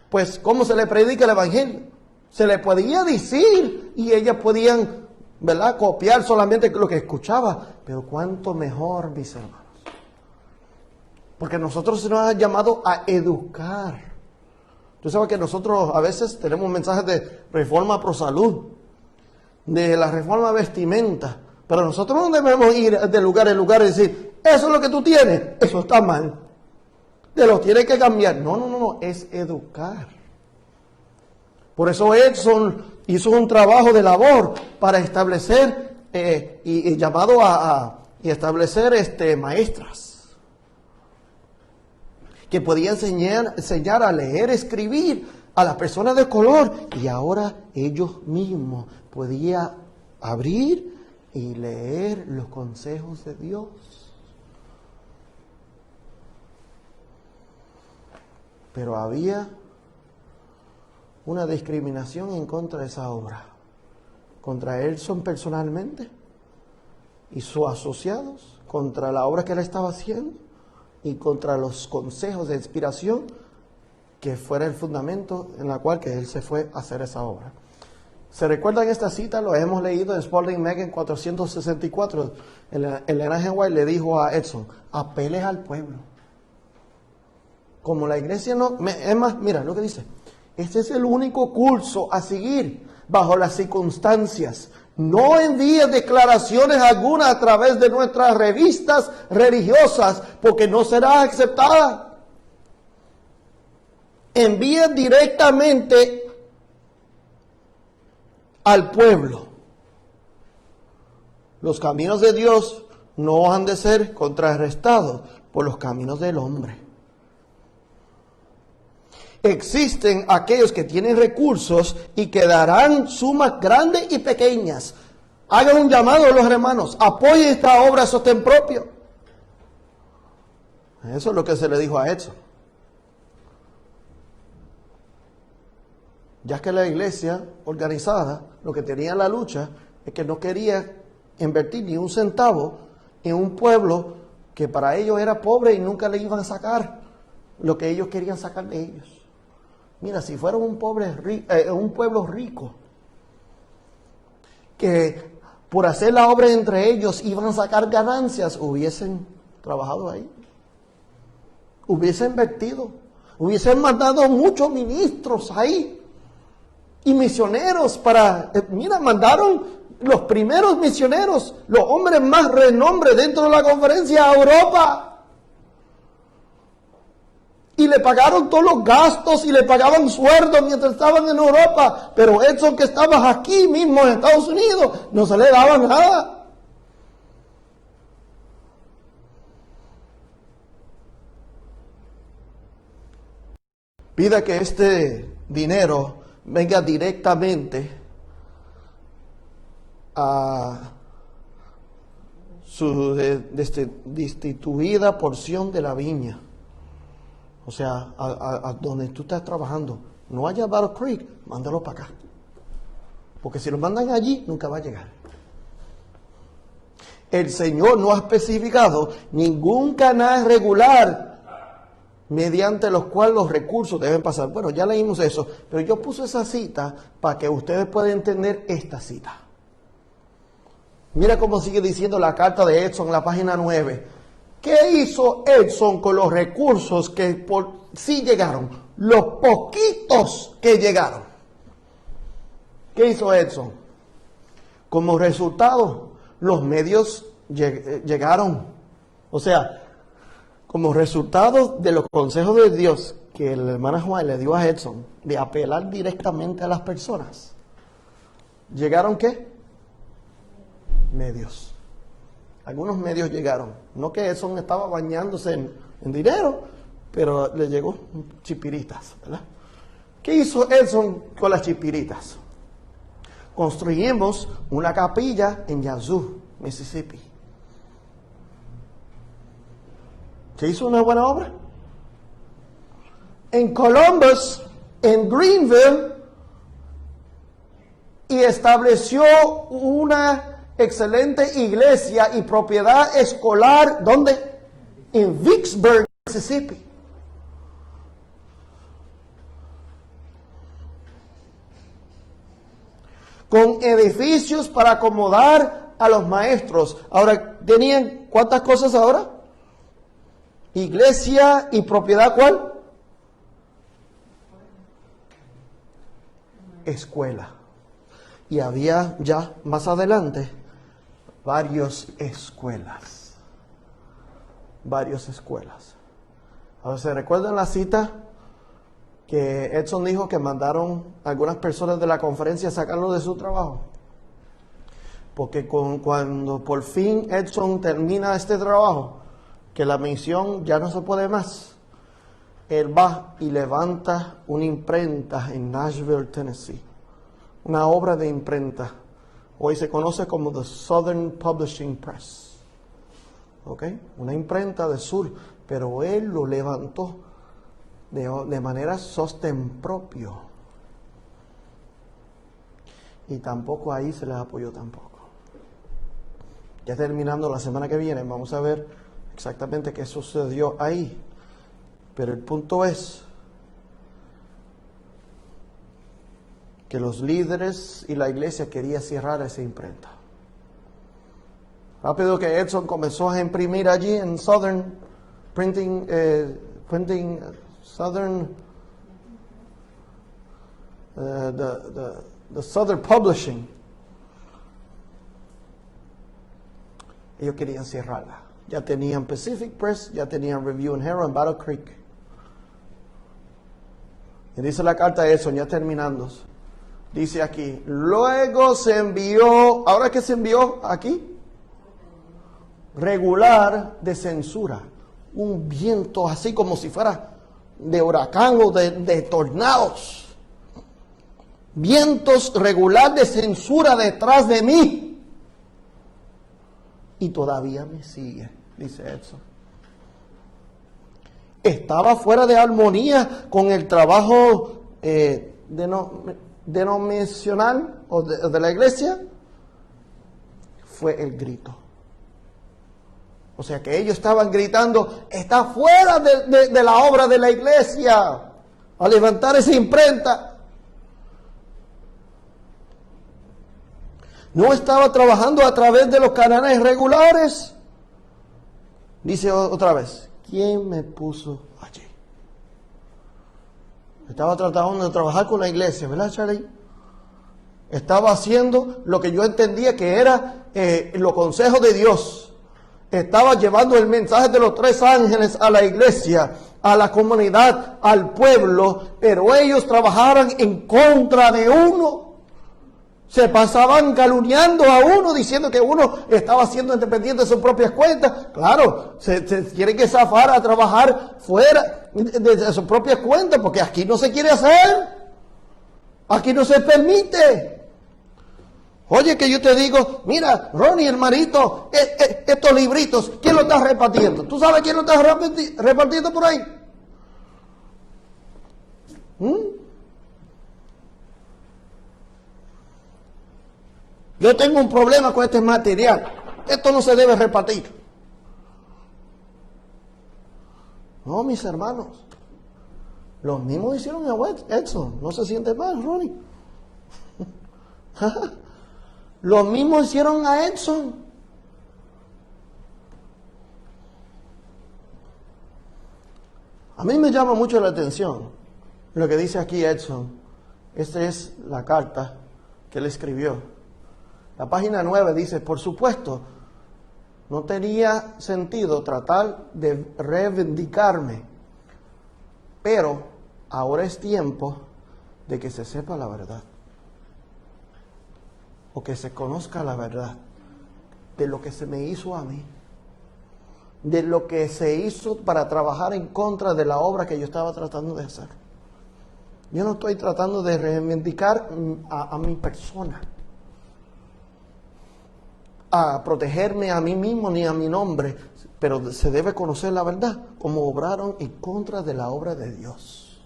pues ¿cómo se le predica el evangelio? Se le podía decir y ellas podían, ¿verdad?, copiar solamente lo que escuchaba, pero cuánto mejor, mis hermanos. Porque nosotros se nos ha llamado a educar. Tú sabes que nosotros a veces tenemos mensajes de reforma pro salud, de la reforma vestimenta, pero nosotros no debemos ir de lugar en lugar y decir, eso es lo que tú tienes, eso está mal, te lo tienes que cambiar. No, es educar. Por eso Edson hizo un trabajo de labor para establecer y llamado y establecer maestras que podían enseñar a leer, escribir a las personas de color, y ahora ellos mismos podían abrir y leer los consejos de Dios. Pero había una discriminación en contra de esa obra, contra Edson personalmente y sus asociados, contra la obra que él estaba haciendo y contra los consejos de inspiración que fuera el fundamento en la cual que él se fue a hacer esa obra. ¿Se recuerdan esta cita? Lo hemos leído en Spalding Magazine 464. Ellen G. White le dijo a Edson, apeles al pueblo. Como la iglesia no... Es más, mira lo que dice. Este es el único curso a seguir bajo las circunstancias. No envíe declaraciones alguna a través de nuestras revistas religiosas, porque no será aceptada. Envíe directamente al pueblo. Los caminos de Dios no han de ser contrarrestados por los caminos del hombre. Existen aquellos que tienen recursos y que darán sumas grandes y pequeñas. Hagan un llamado a los hermanos, apoyen esta obra sostén propio. Eso es lo que se le dijo a Edson. Ya que la iglesia organizada, lo que tenía la lucha, es que no quería invertir ni un centavo en un pueblo que para ellos era pobre y nunca le iban a sacar lo que ellos querían sacar de ellos. Mira, si fuera un pueblo rico, que por hacer la obra entre ellos iban a sacar ganancias, hubiesen trabajado ahí, hubiesen invertido, hubiesen mandado muchos ministros ahí y misioneros mandaron los primeros misioneros, los hombres más renombre dentro de la conferencia a Europa. Y le pagaron todos los gastos y le pagaban sueldos mientras estaban en Europa. Pero Edson, que estaba aquí mismo en Estados Unidos, no se le daba nada. Pida que este dinero venga directamente a su destituida porción de la viña. O sea, a donde tú estás trabajando. No haya Battle Creek, mándalo para acá. Porque si lo mandan allí, nunca va a llegar. El Señor no ha especificado ningún canal regular mediante los cuales los recursos deben pasar. Bueno, ya leímos eso, pero yo puse esa cita para que ustedes puedan entender esta cita. Mira cómo sigue diciendo la carta de Edson en la página 9. ¿Qué hizo Edson con los recursos que por sí llegaron? Los poquitos que llegaron. ¿Qué hizo Edson? Como resultado, los medios llegaron. O sea, como resultado de los consejos de Dios que el hermano Juan le dio a Edson, de apelar directamente a las personas, ¿llegaron qué? Medios. Algunos medios llegaron. No que Edson estaba bañándose en dinero, pero le llegó chipiritas, ¿verdad? ¿Qué hizo Edson con las chipiritas? Construimos una capilla en Yazoo, Mississippi. ¿Se hizo una buena obra? En Columbus, en Greenville, y estableció una excelente iglesia y propiedad escolar, ¿dónde? En Vicksburg, Mississippi. Con edificios para acomodar a los maestros. Ahora, ¿tenían cuántas cosas ahora? Iglesia y propiedad, ¿cuál? Escuela. Y había ya más adelante varias escuelas. Varias escuelas. Ahora, ¿se recuerdan la cita que Edson dijo que mandaron a algunas personas de la conferencia a sacarlo de su trabajo? Porque cuando por fin Edson termina este trabajo, que la misión ya no se puede más, él va y levanta una imprenta en Nashville, Tennessee. Una obra de imprenta. Hoy se conoce como The Southern Publishing Press. ¿Ok? Una imprenta del sur. Pero él lo levantó de manera sostén propio. Y tampoco ahí se les apoyó tampoco. Ya terminando la semana que viene, vamos a ver exactamente qué sucedió ahí. Pero el punto es que los líderes y la iglesia querían cerrar esa imprenta. Rápido que Edson comenzó a imprimir allí en Southern Southern the Southern Publishing. Ellos querían cerrarla. Ya tenían Pacific Press, ya tenían Review and Herald en Battle Creek. Y dice la carta de Edson, ya terminando. Dice aquí, luego se envió, ¿ahora qué se envió aquí? Regular de censura. Un viento así como si fuera de huracán o de tornados. Vientos regular de censura detrás de mí. Y todavía me sigue, dice Edson. Estaba fuera de armonía con el trabajo denominacional o de la iglesia. Fue el grito. O sea que ellos estaban gritando, está fuera de la obra de la iglesia. Al levantar esa imprenta. No estaba trabajando a través de los canales regulares. Dice otra vez, ¿quién me puso allí? Estaba tratando de trabajar con la iglesia, ¿verdad, Charlie? Estaba haciendo lo que yo entendía que era los consejos de Dios. Estaba llevando el mensaje de los 3 ángeles a la iglesia, a la comunidad, al pueblo, pero ellos trabajaban en contra de uno. Se pasaban calumniando a uno, diciendo que uno estaba siendo independiente de sus propias cuentas. Claro, se tiene que zafar a trabajar fuera de sus propias cuentas, porque aquí no se quiere hacer. Aquí no se permite. Oye, que yo te digo, mira, Ronnie, hermanito, estos libritos, ¿quién lo está repartiendo? ¿Tú sabes quién lo está repartiendo por ahí? Yo tengo un problema con este material. Esto no se debe repartir. No, mis hermanos. Los mismos hicieron a Edson. No se siente mal, Ronnie. Los mismos hicieron a Edson. A mí me llama mucho la atención lo que dice aquí Edson. Esta es la carta que él escribió. La página 9 dice, por supuesto, no tenía sentido tratar de reivindicarme, pero ahora es tiempo de que se sepa la verdad, o que se conozca la verdad de lo que se me hizo a mí, de lo que se hizo para trabajar en contra de la obra que yo estaba tratando de hacer. Yo no estoy tratando de reivindicar a mi persona, a protegerme a mí mismo ni a mi nombre, pero se debe conocer la verdad, como obraron en contra de la obra de Dios.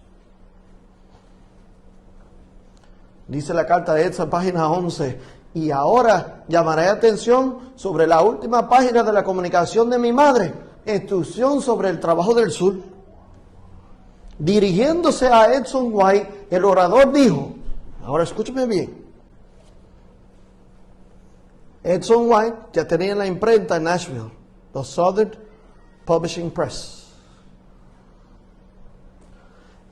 Dice la carta de Edson, página 11, y ahora llamaré atención sobre la última página de la comunicación de mi madre, instrucción sobre el trabajo del sur. Dirigiéndose a Edson White, el orador dijo, ahora escúchame bien, Edson White ya tenía la imprenta en Nashville, the Southern Publishing Press.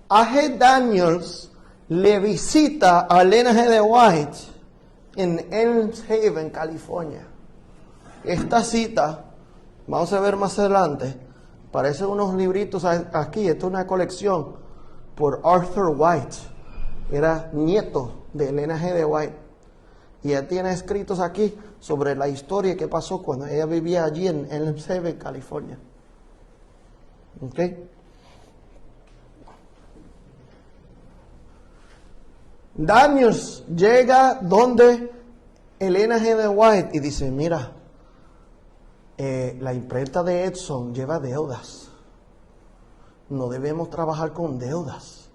A.G. Daniels le visita a Elena G. de White en Elms Haven, California. Esta cita, vamos a ver más adelante, parecen unos libritos aquí. Esta es una colección por Arthur White. Era nieto de Elena G. de White. Y ella tiene escritos aquí sobre la historia que pasó cuando ella vivía allí en Elms Haven, California. ¿Ok? Daniels llega donde Elena G. de White y dice, mira, la imprenta de Edson lleva deudas. No debemos trabajar con deudas.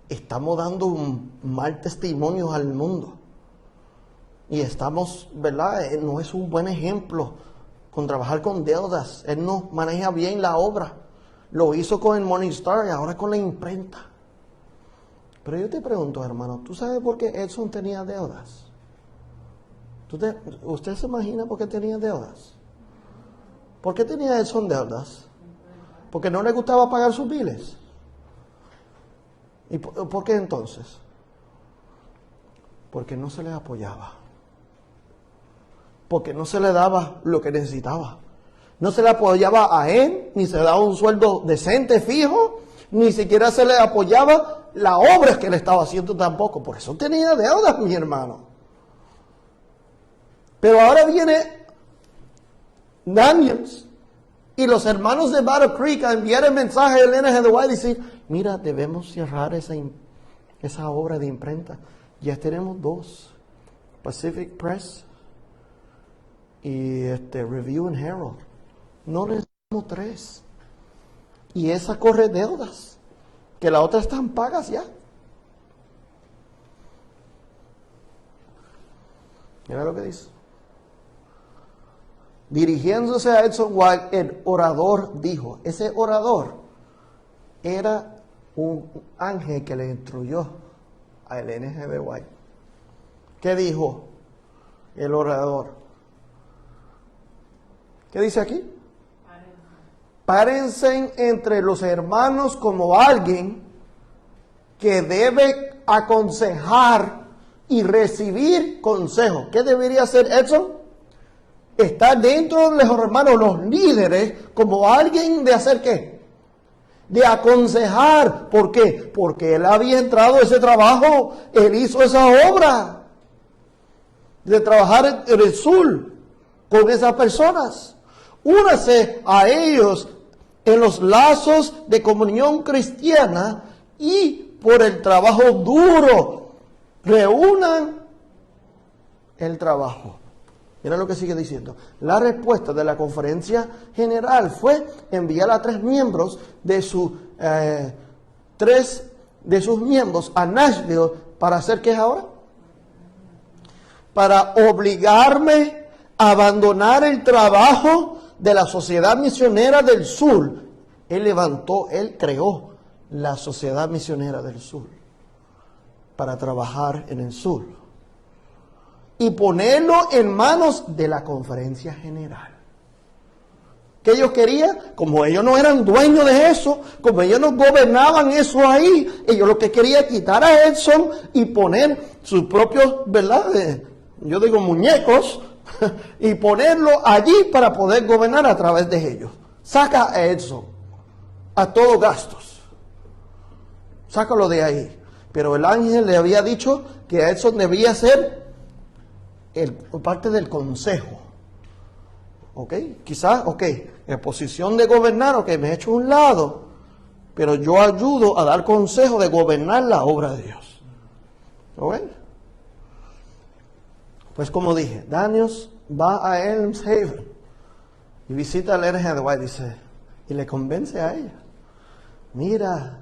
Estamos dando un mal testimonio al mundo. Y estamos, ¿verdad? No es un buen ejemplo con trabajar con deudas. Él no maneja bien la obra. Lo hizo con el Morning Star y ahora con la imprenta. Pero yo te pregunto, hermano, ¿tú sabes por qué Edson tenía deudas? ¿Usted se imagina por qué tenía deudas? ¿Por qué tenía Edson deudas? ¿Porque no le gustaba pagar sus biles? ¿Y por qué entonces? Porque no se le apoyaba. Porque no se le daba lo que necesitaba. No se le apoyaba a él, ni se le daba un sueldo decente, fijo, ni siquiera se le apoyaba la obra que le estaba haciendo tampoco. Por eso tenía deudas, mi hermano. Pero ahora viene Daniels y los hermanos de Battle Creek a enviar el mensaje a Elena G. de White y decir, mira, debemos cerrar esa obra de imprenta. Ya tenemos 2, Pacific Press y Review and Herald. No necesitamos 3. Y esa corre deudas, que las otras están pagas ya. Mira lo que dice. Dirigiéndose a Edson White, el orador dijo, ese orador era un ángel que le instruyó a Elena G. de White. ¿Qué dijo el orador? ¿Qué dice aquí? Párense entre los hermanos como alguien que debe aconsejar y recibir consejo. ¿Qué debería hacer Edson? Estar dentro de los hermanos, los líderes, como alguien de hacer ¿qué? De aconsejar. ¿Por qué? Porque él había entrado a ese trabajo, él hizo esa obra de trabajar en el sur con esas personas. Únase a ellos en los lazos de comunión cristiana y por el trabajo duro. Reúnan el trabajo. Mira lo que sigue diciendo. La respuesta de la conferencia general fue enviar a 3 miembros de sus miembros a Nashville para hacer ¿qué es ahora? Para obligarme a abandonar el trabajo de la Sociedad Misionera del Sur. Él creó la Sociedad Misionera del Sur para trabajar en el sur y ponerlo en manos de la conferencia general. ¿Qué ellos querían? Como ellos no eran dueños de eso, como ellos no gobernaban eso ahí, ellos lo que querían es quitar a Edson y poner sus propios, ¿verdad?, yo digo muñecos, y ponerlo allí para poder gobernar a través de ellos. Saca a Edson, a todos gastos. Sácalo de ahí. Pero el ángel le había dicho que Edson debía ser parte del consejo. ¿Ok? Quizás, en posición de gobernar, me he hecho a un lado, pero yo ayudo a dar consejo de gobernar la obra de Dios. ¿Ok? Pues como dije, Daniels va a Elms Haven y visita al RG de White, dice, y le convence a ella. Mira,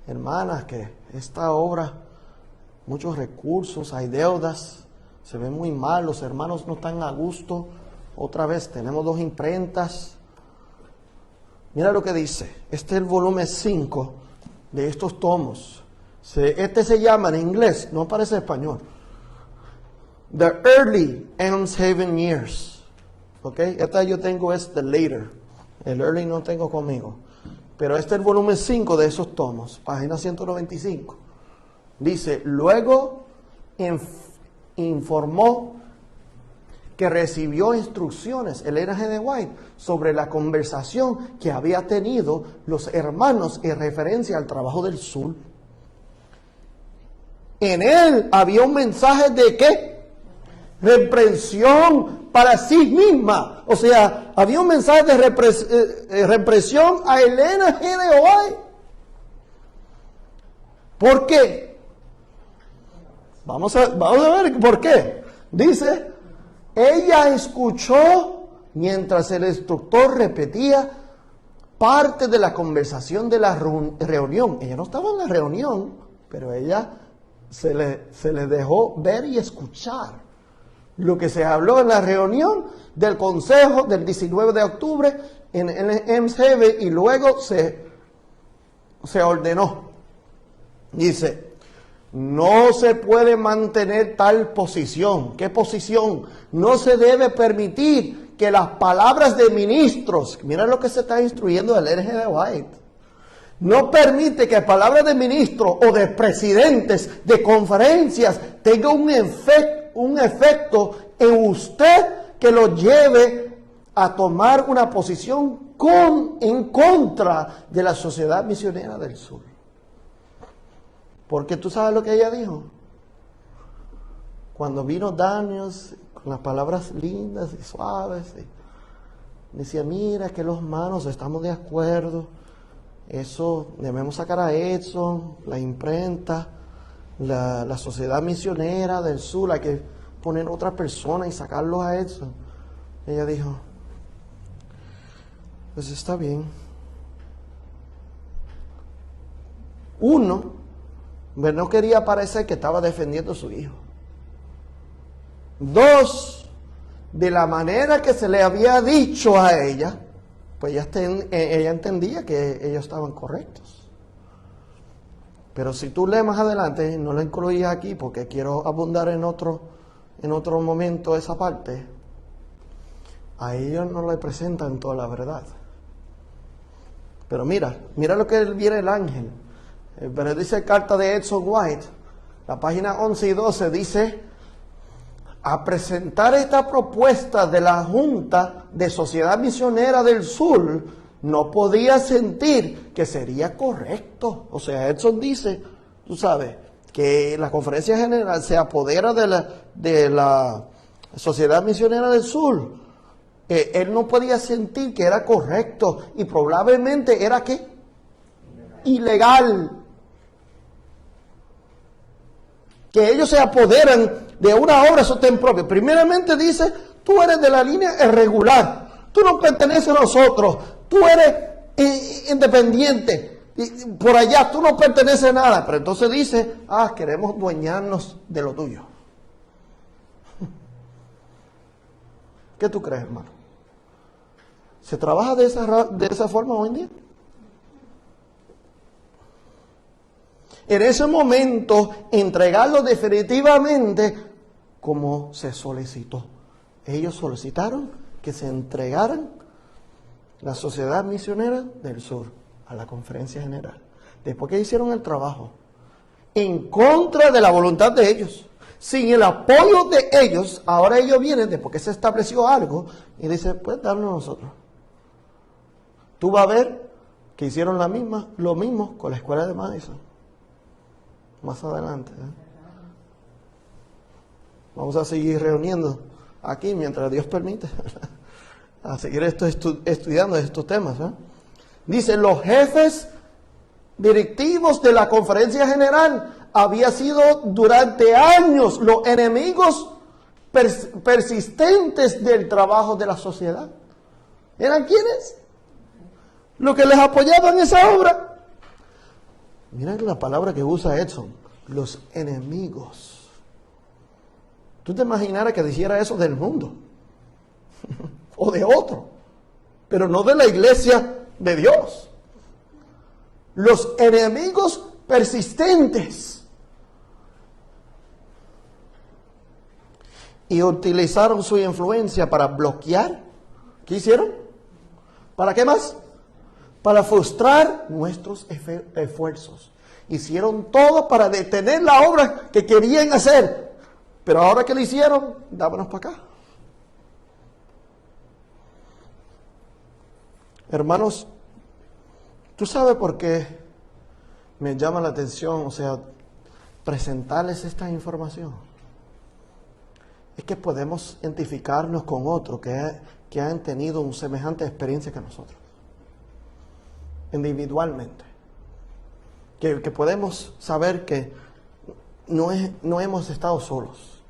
hermanas, que esta obra, muchos recursos, hay deudas, se ve muy mal, los hermanos no están a gusto. Otra vez, tenemos 2 imprentas. Mira lo que dice. Este es el volumen 5 de estos tomos. Este se llama en inglés, no parece español, The Early Elms Haven Years. ¿Ok? Esta yo tengo es The Later. El Early no tengo conmigo. Pero este es el volumen 5 de esos tomos, página 195. Dice, luego informó que recibió instrucciones, el RG de White, sobre la conversación que había tenido los hermanos en referencia al trabajo del sur. En él había un mensaje de ¿qué? Reprensión para sí misma. O sea, había un mensaje de represión a el RG de White. ¿Por qué? Vamos a ver por qué. Dice, ella escuchó mientras el instructor repetía parte de la conversación de la reunión. Ella no estaba en la reunión, pero ella se le dejó ver y escuchar lo que se habló en la reunión del consejo del 19 de octubre en Elms Haven, y luego se ordenó. Dice, no se puede mantener tal posición. ¿Qué posición? No se debe permitir que las palabras de ministros, mira lo que se está instruyendo del RG de White, no permite que palabras de ministros o de presidentes de conferencias tengan un efecto en usted que lo lleve a tomar una posición en contra de la Sociedad Misionera del Sur. Porque tú sabes lo que ella dijo. Cuando vino Daniels con las palabras lindas y suaves, decía, mira que los hermanos estamos de acuerdo, eso debemos sacar a Edson, la imprenta, la Sociedad Misionera del Sur, hay que poner otra persona y sacarlos a Edson. Ella dijo, pues está bien. Uno, no quería parecer que estaba defendiendo a su hijo. 2, de la manera que se le había dicho a ella, pues ella entendía que ellos estaban correctos. Pero si tú lees más adelante, no lo incluí aquí porque quiero abundar en otro momento esa parte, a ellos no le presentan toda la verdad. Pero mira lo que viene el ángel. Pero dice carta de Edson White, la página 11 y 12 dice, a presentar esta propuesta de la Junta de Sociedad Misionera del Sur, no podía sentir que sería correcto. O sea, Edson dice, tú sabes, que la Conferencia General se apodera de la Sociedad Misionera del Sur. Él no podía sentir que era correcto y probablemente era ¿qué? Ilegal. Que ellos se apoderan de una obra sostén propio. Primeramente dice, tú eres de la línea irregular, tú no perteneces a nosotros, tú eres independiente, y por allá tú no perteneces a nada. Pero entonces dice, queremos dueñarnos de lo tuyo. ¿Qué tú crees, hermano? ¿Se trabaja de esa forma hoy en día? En ese momento, entregarlo definitivamente como se solicitó. Ellos solicitaron que se entregaran la Sociedad Misionera del Sur a la Conferencia General. Después que hicieron el trabajo, en contra de la voluntad de ellos, sin el apoyo de ellos, ahora ellos vienen después que se estableció algo y dicen, pues darnos a nosotros. Tú vas a ver que hicieron lo mismo con la escuela de Madison. Más adelante. Vamos a seguir reuniendo aquí mientras Dios permite. A seguir estudiando estos temas. Dice, los jefes directivos de la conferencia general había sido durante años los enemigos persistentes del trabajo de la sociedad. ¿Eran quiénes? Los que les apoyaban esa obra. Miren la palabra que usa Edson, los enemigos. ¿Tú te imaginaras que dijera eso del mundo? O de otro, pero no de la iglesia de Dios. Los enemigos persistentes. Y utilizaron su influencia para bloquear. ¿Qué hicieron? ¿Para qué más? Para frustrar nuestros esfuerzos. Hicieron todo para detener la obra que querían hacer. Pero ahora que lo hicieron, dámonos para acá. Hermanos, ¿tú sabes por qué me llama la atención, presentarles esta información? Es que podemos identificarnos con otros que han tenido una semejante experiencia que nosotros, individualmente. Que podemos saber que no hemos estado solos.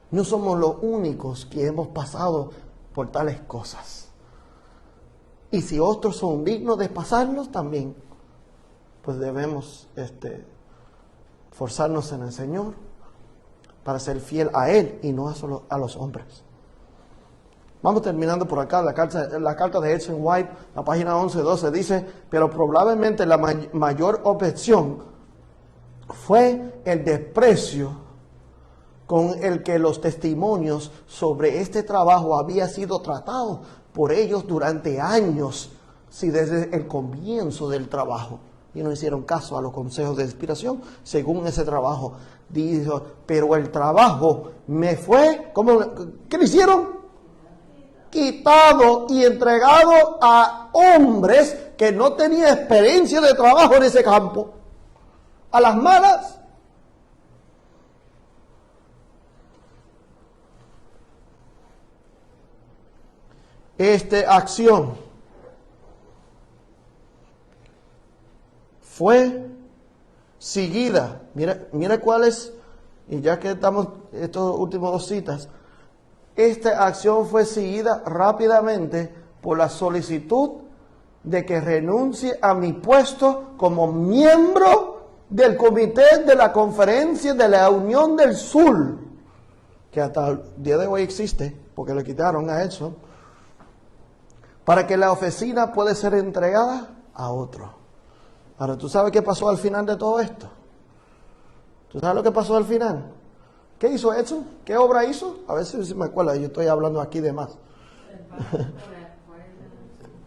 No somos los únicos que hemos pasado por tales cosas. Y si otros son dignos de pasarlos también, pues debemos forzarnos en el Señor para ser fiel a Él y no solo a los hombres. Vamos terminando por acá, la carta de Edson White, la página 11-12 dice, pero probablemente la mayor objeción fue el desprecio con el que los testimonios sobre este trabajo había sido tratados por ellos durante años, si desde el comienzo del trabajo, y no hicieron caso a los consejos de inspiración, según ese trabajo, dijo, pero el trabajo me fue, ¿qué le hicieron? Quitado y entregado a hombres que no tenían experiencia de trabajo en ese campo, a las malas. Esta acción fue seguida. Mira cuáles, y ya que estamos estos últimos dos citas, esta acción fue seguida rápidamente por la solicitud de que renuncie a mi puesto como miembro del comité de la conferencia de la Unión del Sur, que hasta el día de hoy existe, porque le quitaron a Edson, para que la oficina pueda ser entregada a otro. Ahora, ¿tú sabes qué pasó al final de todo esto? ¿Tú sabes lo que pasó al final? ¿Qué hizo Edson? ¿Qué obra hizo? A ver si me acuerdo, yo estoy hablando aquí de más.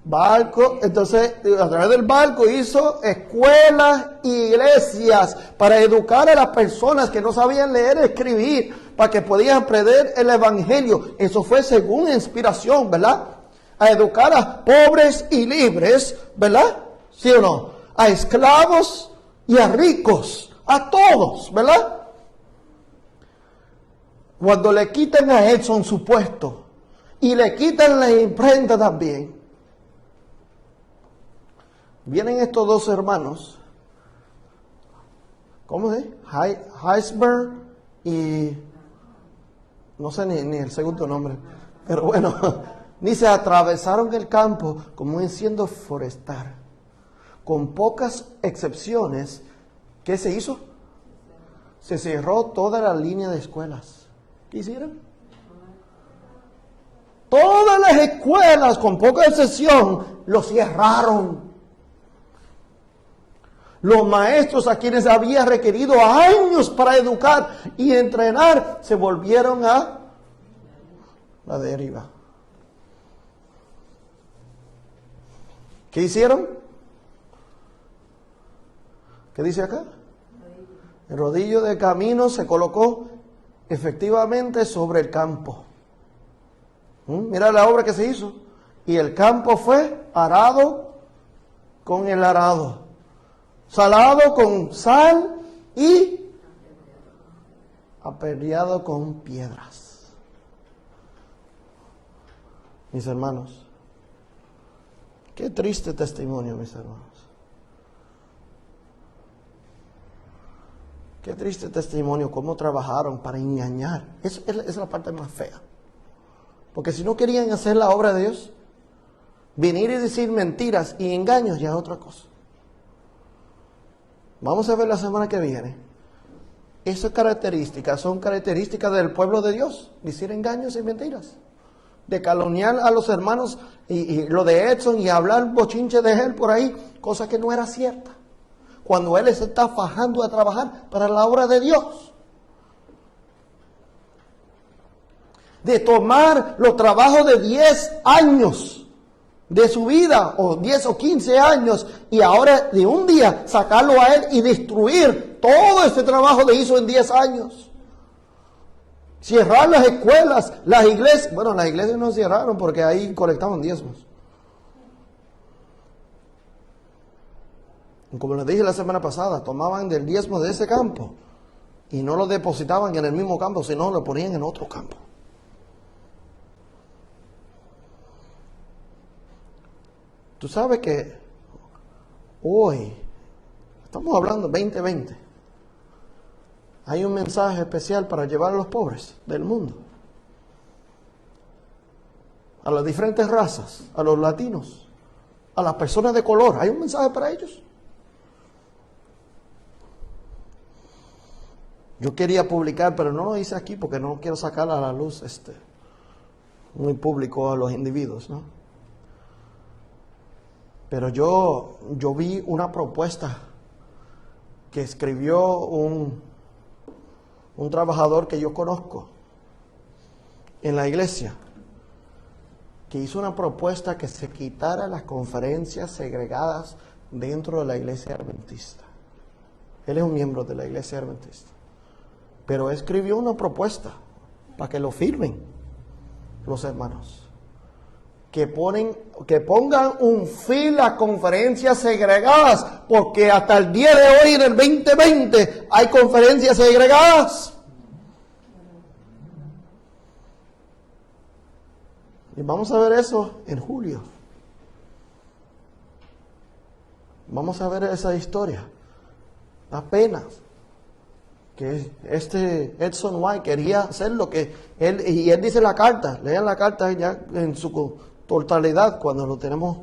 Barco, entonces a través del barco hizo escuelas e iglesias para educar a las personas que no sabían leer y escribir, para que podían aprender el evangelio. Eso fue según inspiración, ¿verdad? A educar a pobres y libres, ¿verdad? ¿Sí o no? A esclavos y a ricos, a todos, ¿verdad? Cuando le quitan a Edson su puesto y le quitan la imprenta también, vienen estos dos hermanos, ¿cómo se dice? Heisberg y no sé ni el segundo nombre, pero bueno, ni se atravesaron el campo como un incendio forestal. Con pocas excepciones, ¿qué se hizo? Se cerró toda la línea de escuelas. ¿Qué hicieron? Todas las escuelas, con poca excepción, lo cerraron. Los maestros a quienes había requerido años para educar y entrenar, se volvieron a la deriva. ¿Qué hicieron? ¿Qué dice acá? El rodillo de camino se colocó efectivamente sobre el campo. Mira la obra que se hizo. Y el campo fue arado con el arado, salado con sal y aperreado con piedras. Mis hermanos, qué triste testimonio, mis hermanos. Qué triste testimonio, cómo trabajaron para engañar. Esa es la parte más fea. Porque si no querían hacer la obra de Dios, venir y decir mentiras y engaños ya es otra cosa. Vamos a ver la semana que viene. Esas características son características del pueblo de Dios. Decir engaños y mentiras. De calumniar a los hermanos y lo de Edson y hablar bochinche de él por ahí, cosa que no era cierta. Cuando él se está fajando a trabajar para la obra de Dios. De tomar los trabajos de 10 años de su vida, o 10 o 15 años, y ahora de un día sacarlo a él y destruir todo este trabajo que hizo en 10 años. Cerrar las escuelas, las iglesias. Bueno, las iglesias no cerraron porque ahí colectaban diezmos. Como les dije la semana pasada, tomaban del diezmo de ese campo y no lo depositaban en el mismo campo, sino lo ponían en otro campo. Tú sabes que hoy, estamos hablando 2020, hay un mensaje especial para llevar a los pobres del mundo, a las diferentes razas, a los latinos, a las personas de color. Hay un mensaje para ellos. Yo quería publicar, pero no lo hice aquí porque no quiero sacar a la luz muy público a los individuos, ¿no? Pero yo vi una propuesta que escribió un trabajador que yo conozco en la iglesia, que hizo una propuesta que se quitara las conferencias segregadas dentro de la iglesia adventista. Él es un miembro de la iglesia adventista. Pero escribió una propuesta para que lo firmen los hermanos. Que pongan un fin a conferencias segregadas, porque hasta el día de hoy, en el 2020, hay conferencias segregadas. Y vamos a ver eso en julio. Vamos a ver esa historia. Apenas que Edson White quería hacer lo que él dice en la carta. Lean la carta ya en su totalidad cuando lo tenemos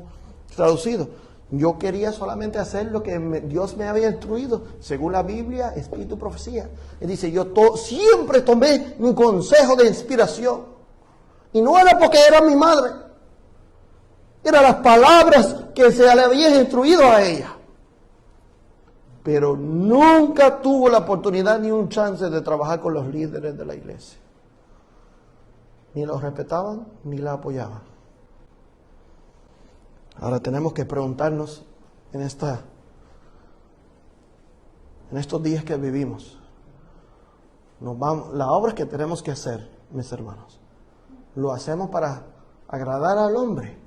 traducido. Yo quería solamente hacer lo que Dios me había instruido según la Biblia, Espíritu y Profecía. Él dice, yo siempre tomé un consejo de inspiración, y no era porque era mi madre, eran las palabras que se le habían instruido a ella. Pero nunca tuvo la oportunidad ni un chance de trabajar con los líderes de la iglesia. Ni los respetaban, ni la apoyaban. Ahora tenemos que preguntarnos en estos días que vivimos, las obras que tenemos que hacer, mis hermanos, ¿lo hacemos para agradar al hombre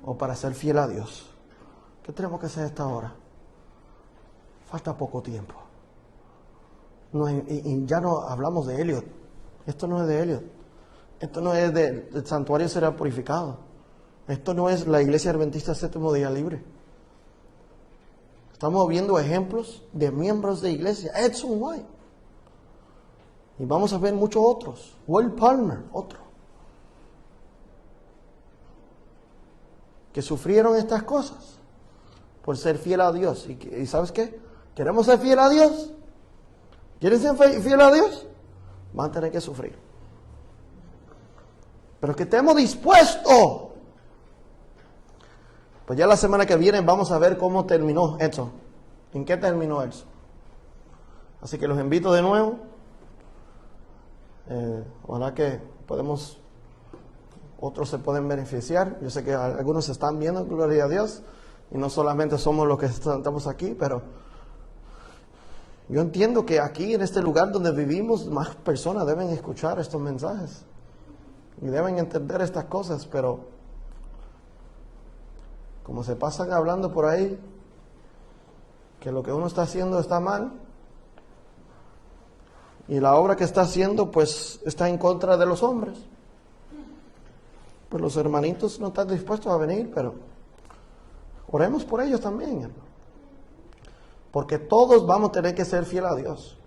o para ser fiel a Dios? ¿Qué tenemos que hacer a esta hora? Falta poco tiempo. Y ya no hablamos de Elliot. Esto no es de Elliot. Esto no es del santuario será purificado. Esto no es la iglesia adventista séptimo día libre. Estamos viendo ejemplos de miembros de iglesia. Edson White. Y vamos a ver muchos otros. Will Palmer, otro. Que sufrieron estas cosas por ser fiel a Dios. ¿Y sabes qué? ¿Queremos ser fiel a Dios? ¿Quieren ser fiel a Dios? Van a tener que sufrir. Pero que estemos dispuestos. Pues ya la semana que viene vamos a ver cómo terminó Edson. ¿En qué terminó Edson? Así que los invito de nuevo. Ojalá que otros se pueden beneficiar. Yo sé que algunos se están viendo, gloria a Dios. Y no solamente somos los que estamos aquí, pero Yo entiendo que aquí en este lugar donde vivimos, más personas deben escuchar estos mensajes y deben entender estas cosas, pero como se pasan hablando por ahí que lo que uno está haciendo está mal y la obra que está haciendo pues está en contra de los hombres, pues los hermanitos no están dispuestos a venir, pero oremos por ellos también, hermano. Porque todos vamos a tener que ser fieles a Dios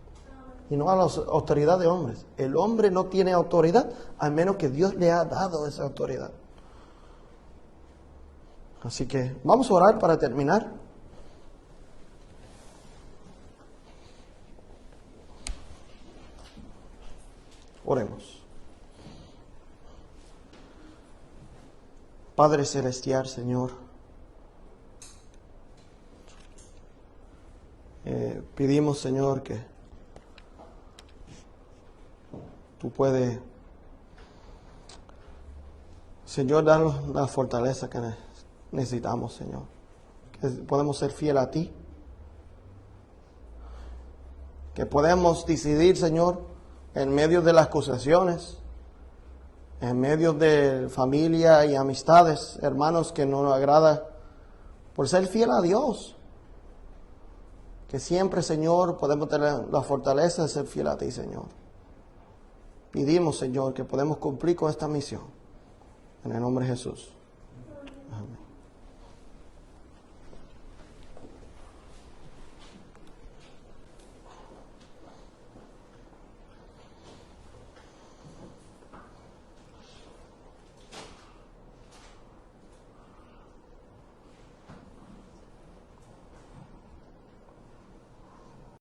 y no a la autoridad de hombres. El hombre no tiene autoridad a menos que Dios le ha dado esa autoridad. Así que vamos a orar para terminar. Oremos. Padre Celestial, Señor, pedimos, Señor, que tú puedes, Señor, darnos la fortaleza que necesitamos, Señor. Que podemos ser fieles a ti. Que podemos decidir, Señor, en medio de las acusaciones, en medio de familia y amistades, hermanos que no nos agrada, por ser fiel a Dios. Que siempre, Señor, podemos tener la fortaleza de ser fiel a ti, Señor. Pedimos, Señor, que podemos cumplir con esta misión. En el nombre de Jesús. Amén.